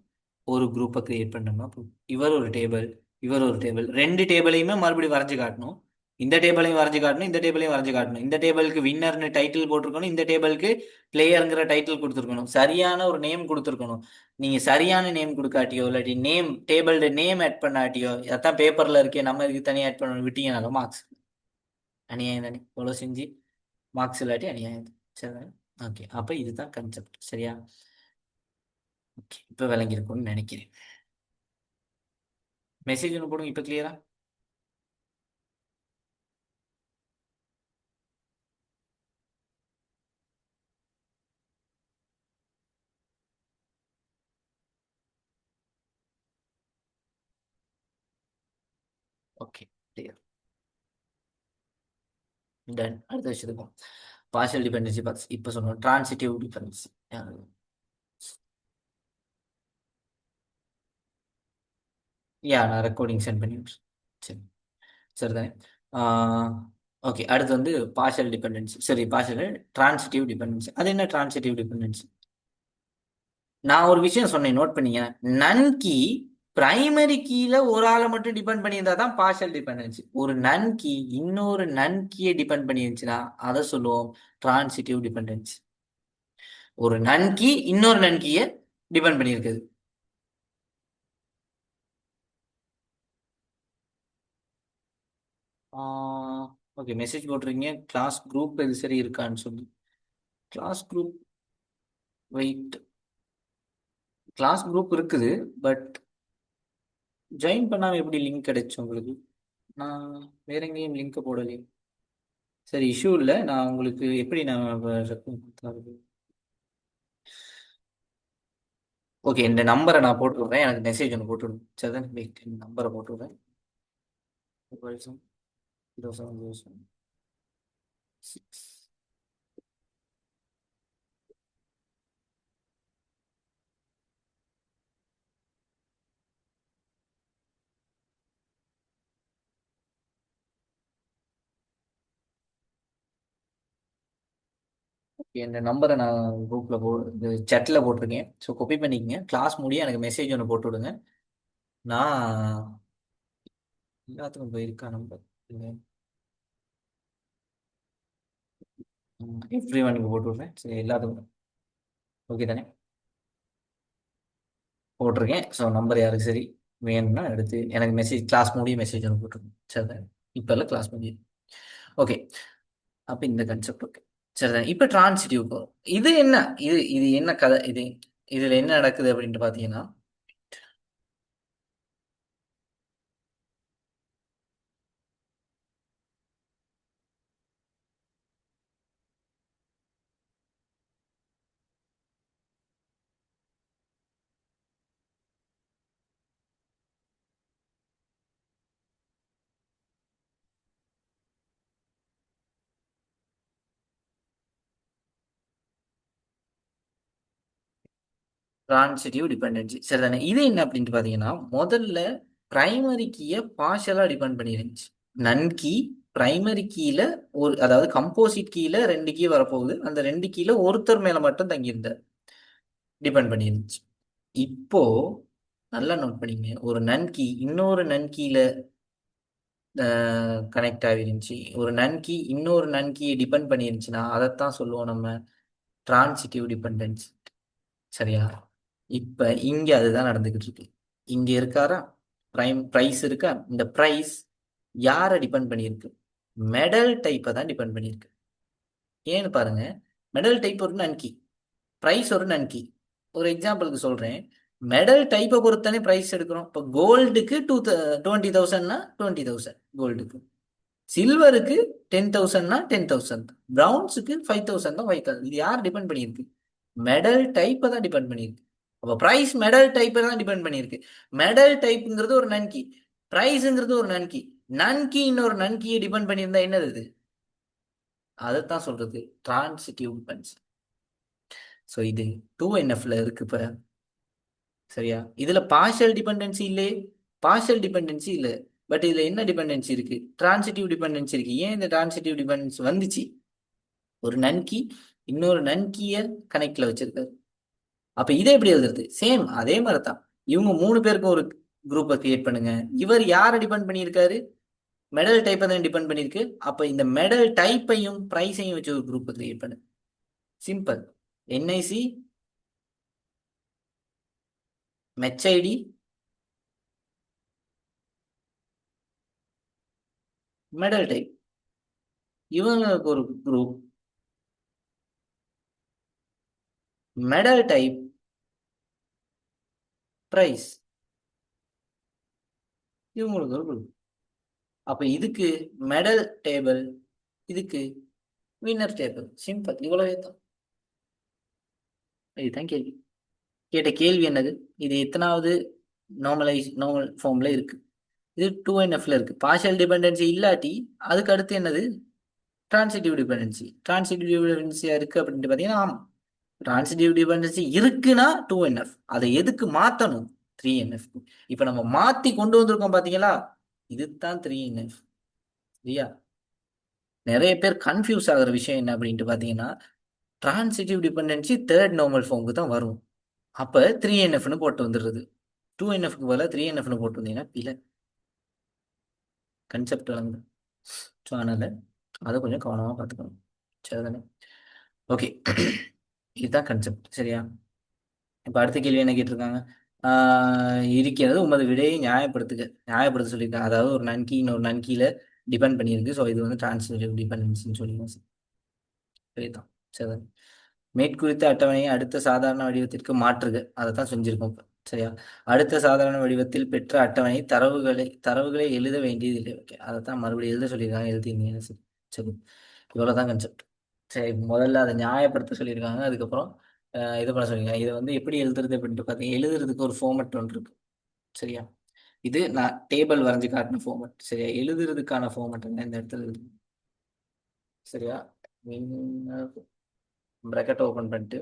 ஒரு குரூப்பை கிரியேட் பண்ணோம்னா இவர் ஒரு டேபிள், இவர் ஒரு டேபிள், ரெண்டு டேபிளையுமே மறுபடியும் வரைஞ்சு காட்டணும். இந்த டேபிளையும் வரைஞ்சு காட்டணும், இந்த டேபிளையும் வரைஞ்சு காட்டணும். இந்த டேபிளுக்கு வின்னர்னு டைட்டில் போட்டிருக்கணும், இந்த டேபிளுக்கு பிளேயருங்கிற டைட்டில் கொடுத்துருக்கணும், சரியான ஒரு நேம் கொடுத்துருக்கணும். நீங்க சரியான நேம் கொடுக்காட்டியோ இல்லாட்டி நேம் டேபிளோட நேம் ஆட் பண்ணாட்டியோ, அதான் பேப்பர்ல இருக்கே நம்ம இதுக்கு தனியாக ஆட் பண்ணணும் விட்டீங்கனாலும் மார்க்ஸ் அநியாயம் தானே. இவ்வளோ செஞ்சு மார்க்ஸ் இல்லாட்டி அநியாயம். சரி, ஓகே. அப்போ இதுதான் கன்செப்ட். சரியா? ஓகே, இப்போ விளங்கியிருக்கும்னு நினைக்கிறேன். மெசேஜ் ஒன்று போடுங்க இப்போ கிளியரா. Okay, clear. டன். அடுத்த விஷயத்துக்கு பார்ஷியல் டிபெண்டன்சி பார்த்து இப்போ சொன்னோம். டிரான்சிட்டிவ் டிபெண்டன்சி நான் ரெக்கார்டிங் சென்ட் பண்ணி விட்றேன். சரி, சரிதானே. ஓகே, அடுத்து வந்து பார்ஷியல் டிபெண்டன்சி. சரி, பார்ஷியல் டிரான்சிட்டிவ் டிபெண்டன்சி. அது என்ன டிரான்சிட்டிவ் டிபெண்டன்சி? நான் ஒரு விஷயம் சொன்னேன், நோட் பண்ணீங்க. நன் கீ பிரைமரி கீல ஒரு ஆளை மட்டும் டிபெண்ட் பண்ணியிருந்தா தான் பார்ஷியல் டிபெண்டன்சி. ஒரு நன் கீ இன்னொரு நன் கீயை டிபெண்ட் பண்ணிருந்துச்சுன்னா அதை சொல்லுவோம் டிரான்சிட்டிவ் டிபெண்டன்சி. ஒரு நன் கீ இன்னொரு நன் கீயை டிபெண்ட் பண்ணியிருக்குது. ஓகே, மெசேஜ் போட்டிருக்கீங்க கிளாஸ் குரூப் இது சரி இருக்கான்னு சொல்லி. Class group wait, class group இருக்குது. பட் ஜாயின் பண்ணாமல் எப்படி லிங்க் கிடைச்சு உங்களுக்கு? நான் வேற எங்கேயும் லிங்க் போடலையே. சரி, இஷ்யூ இல்லை. நான் உங்களுக்கு எப்படி நான் ஓகே, இந்த நம்பரை நான் போட்டு விட்றேன். எனக்கு மெசேஜ் ஒன்று போட்டு விடுங்க. சரி தான், வெயிட், இந்த நம்பரை போட்டு விட்றேன். 070706. இந்த நம்பரை நான் குரூப்பில் இந்த சேட்டில் போட்டிருக்கேன். ஸோ காப்பி பண்ணிக்கங்க. கிளாஸ் முடிய எனக்கு மெசேஜ் ஒன்று போட்டு விடுங்க. நான் எல்லாத்துக்கும் போயிருக்கா நம்பர்? எவ்ரி ஒனுக்கு போட்டு விட்றேன். சரி, எல்லாத்துக்கும் ஓகே தானே? போட்டிருக்கேன். ஸோ நம்பர் யாருக்கு சரி வேணும்னா எடுத்து எனக்கு மெசேஜ், கிளாஸ் முடிய மெசேஜ் ஒன்று போட்டுருக்கேன். சரி தானே? இப்போ இல்லை, கிளாஸ் முடியும். ஓகே, அப்போ இந்த கன்செப்ட் ஓகே. சரிதான். இப்போ டிரான்சிட்டிவ் போகும். இது என்ன? இது இது என்ன கதை? இதுல என்ன நடக்குது அப்படின்ட்டு பார்த்தீங்கன்னா, டிரான்சிட்டிவ் டிபெண்டன்சி. சரிதானே. இது என்ன அப்படின்ட்டு பார்த்தீங்கன்னா, முதல்ல பிரைமரி கீயை பார்ஷலா டிபெண்ட் பண்ணிருந்துச்சு. நன் கீ பிரைமரி கீல ஒரு, அதாவது கம்போசிட் கீல ரெண்டு கீ வரப்போகுது. அந்த ரெண்டு கீல ஒருத்தர் மேல மட்டும் தங்கியிருந்தார், டிபெண்ட் பண்ணிருந்துச்சு. இப்போ நல்லா நோட் பண்ணிங்க. ஒரு நன் கீ இன்னொரு நன் கீல கனெக்ட் ஆகிருந்துச்சு. ஒரு நன் கீ இன்னொரு நன் கீயை டிபெண்ட் பண்ணிருந்துச்சுன்னா அதைத்தான் சொல்லுவோம் நம்ம டிரான்சிட்டிவ் டிபெண்டன்சி. சரியா? இப்ப இங்க அதுதான் நடந்துகிட்டு இருக்கு. இங்க இருக்காரா பிரைஸ் இருக்கா? இந்த பிரைஸ் யாரை டிபெண்ட் பண்ணியிருக்கு? மெடல் டைப்பை தான் டிபெண்ட் பண்ணியிருக்கு. ஏன்னு பாருங்க, மெடல் டைப் ஒரு நன்கி, பிரைஸ் ஒரு நன்கி. ஒரு எக்ஸாம்பிளுக்கு சொல்றேன். மெடல் டைப்பை பொறுத்தானே பிரைஸ் எடுக்கிறோம். இப்போ கோல்டுக்கு 20,000னா 20,000 கோல்டுக்கு. சில்வருக்கு 10,000னா 10,000. பிரவுன்ஸுக்கு 5,000 தான் 5,000. இது யார் டிபெண்ட் பண்ணியிருக்கு? மெடல் டைப்பை தான் டிபெண்ட் பண்ணியிருக்கு. அப்போ பிரைஸ் மெடல் டைப்பை தான் டிபெண்ட் பண்ணியிருக்கு. மெடல் டைப்புங்கிறது ஒரு நன்கி, பிரைஸுங்கிறது ஒரு நன்கி. நன்கி இன்னொரு நன்கியை டிபெண்ட் பண்ணியிருந்தா என்னது இது? அதைத்தான் சொல்றது டிரான்சிட்டிவ் டிபெண்டன்சி. ஸோ இது 2NFல இருக்கு இப்ப. சரியா? இதுல பார்ஷியல் டிபெண்டன்சி இல்லையே. பார்ஷியல் டிபெண்டன்சி இல்ல. பட் இதுல என்ன டிபெண்டன்சி இருக்கு? டிரான்சிட்டிவ் டிபெண்டன்சி இருக்கு. ஏன் இந்த டிரான்சிட்டிவ் டிபெண்டன்சி வந்துச்சு? ஒரு நன்கி இன்னொரு நன்கிய கனெக்ட்ல வச்சிருக்காரு. அப்ப இதை எப்படி எழுதுறது? சேம் அதே மாதிரி தான். இவங்க மூணு பேருக்கும் ஒரு குரூப்பை கிரியேட் பண்ணுங்க. இவர் யாரை டிபெண்ட் பண்ணியிருக்காரு? மெடல் டைப்பை தான் டிபெண்ட் பண்ணியிருக்கு. அப்போ இந்த மெடல் டைப்பையும் ப்ரைஸையும் வச்சு ஒரு குரூப் கிரியேட் பண்ணு. Simple. NIC, match ID, medal type, இவங்களுக்கு ஒரு குரூப். மெடல் டைப், ப்ரைஸ், இவங்களுக்கு ஒரு குரூப். அப்போ இதுக்கு மெடல் டேபிள், இதுக்கு வின்னர் டேபிள். சிம்பிள். இவ்வளவே தான். இதுதான் கேள்வி. கேட்ட கேள்வி என்னது? இது எத்தனாவது நார்மல் ஃபார்ம்ல இருக்கு? இது 2NFல இருக்கு. பார்ஷியல் டிபெண்டன்சி இல்லாட்டி அதுக்கு அடுத்து என்னது? Transitive dependency. டிரான்சிட்டிவ் டிபெண்டன்சியா இருக்கு அப்படின்ட்டு பார்த்தீங்கன்னா ஆமாம், டிரான்சிட்டிவ் டிபெண்டன்சி இருக்குன்னா 2NF. அதை எதுக்கு மாற்றணும்? 3NF. இப்போ நம்ம மாற்றி கொண்டு வந்திருக்கோம் பார்த்தீங்களா? இதுதான் 3NF. சரியா? நிறைய பேர் கன்ஃபியூஸ் ஆகிற விஷயம் என்ன அப்படின்ட்டு பார்த்தீங்கன்னா, டிரான்சிட்டிவ் டிபெண்டன்சி தேர்ட் நார்மல் ஃபார்முக்கு தான் வரும். அப்போ 3NFன்னு போட்டு வந்துடுறது. 2NFக்கு பதிலாக 3NFன்னு போட்டு வந்தீங்கன்னா இல்லை, கன்செப்ட் வழங்குது. ஸோ அதனால் அதை கொஞ்சம் கவனமாக பார்த்துக்கணும். சரிதானே? ஓகே. இதுதான் கன்செப்ட். சரியா? இப்போ அடுத்த கேள்வி என்ன கேட்டிருக்காங்க? இருக்கிறது உமது விடையை நியாயப்படுத்த சொல்லியிருக்காங்க. அதாவது ஒரு நன்கி இன்னொரு நன்கியில் டிபெண்ட் பண்ணியிருக்கு. ஸோ இது வந்து டிரான்சிட்டிவ் டிபெண்டன்சின்னு சொல்லிடுவோம். சரிதான். சரிதான். மேற்குறித்த அட்டவணையை அடுத்த சாதாரண வடிவத்திற்கு மாற்றுக. அதை தான் செஞ்சிருக்கோம் இப்ப. சரியா? அடுத்த சாதாரண வடிவத்தில் பெற்ற அட்டவணை தரவுகளை எழுத வேண்டியதில்லை. ஓகே, அதை தான் மறுபடியும் எழுத சொல்லியிருக்காங்க. எழுதிருந்தீங்க. சரி. சரி, இவ்வளோதான் கன்செப்ட். சரி, முதல்ல அதை நியாயப்படுத்த சொல்லியிருக்காங்க. அதுக்கப்புறம் இது பண்ண சொல்லியிருக்காங்க. இதை வந்து எப்படி எழுதுறது அப்படின்ட்டு பார்த்தீங்க, எழுதுறதுக்கு ஒரு ஃபார்மட் ஒன்று இருக்கு. சரியா? இது நான் டேபிள் வரைஞ்சு காட்டின ஃபார்மட். சரியா? எழுதுறதுக்கான ஃபார்மட் என்ன இந்த இடத்துல எழுது. சரியா? ப்ராக்கெட் ஓப்பன் பண்ணிட்டு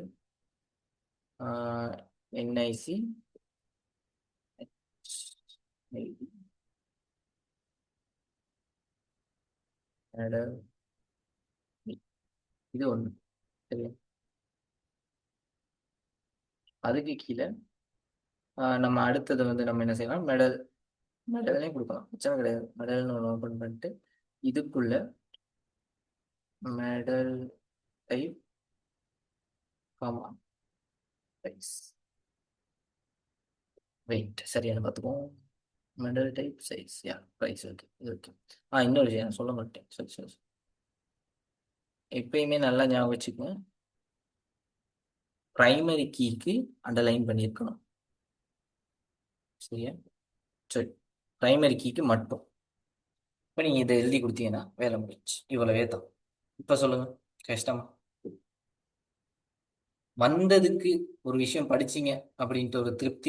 என்ஐசி இது ஒன்று. சரியா? அதுக்கு கீழே நம்ம அடுத்தது வந்து நம்ம என்ன செய்யலாம்? மெடல்னே கொடுக்கலாம், பிரச்சனை கிடையாது. மெடல்னு ஒன்று ஓப்பன் பண்ணிட்டு இதுக்குள்ள metal type comma price weight. சரியான பார்த்துப்போம். Metal type size, yeah price. Okay, இது ஓகே. இன்னொரு விஷயம் நான் சொல்ல மாட்டேன். சரி சரி. எப்பயுமே நல்லா ஞாபகம் வச்சுக்கோங்க, ப்ரைமரி கீக்கு அண்டர்லைன் பண்ணியிருக்கணும். சரியா? சரி, ப்ரைமரி கீக்கு மட்டும். இப்போ நீங்கள் இதை எழுதி கொடுத்தீங்கன்னா வேலை முடிச்சு. இவ்வளவே தான். இப்போ சொல்லுங்க, கஷ்டமா? வந்ததுக்கு ஒரு விஷயம் படிச்சீங்க அப்படின்ட்டு ஒரு திருப்தி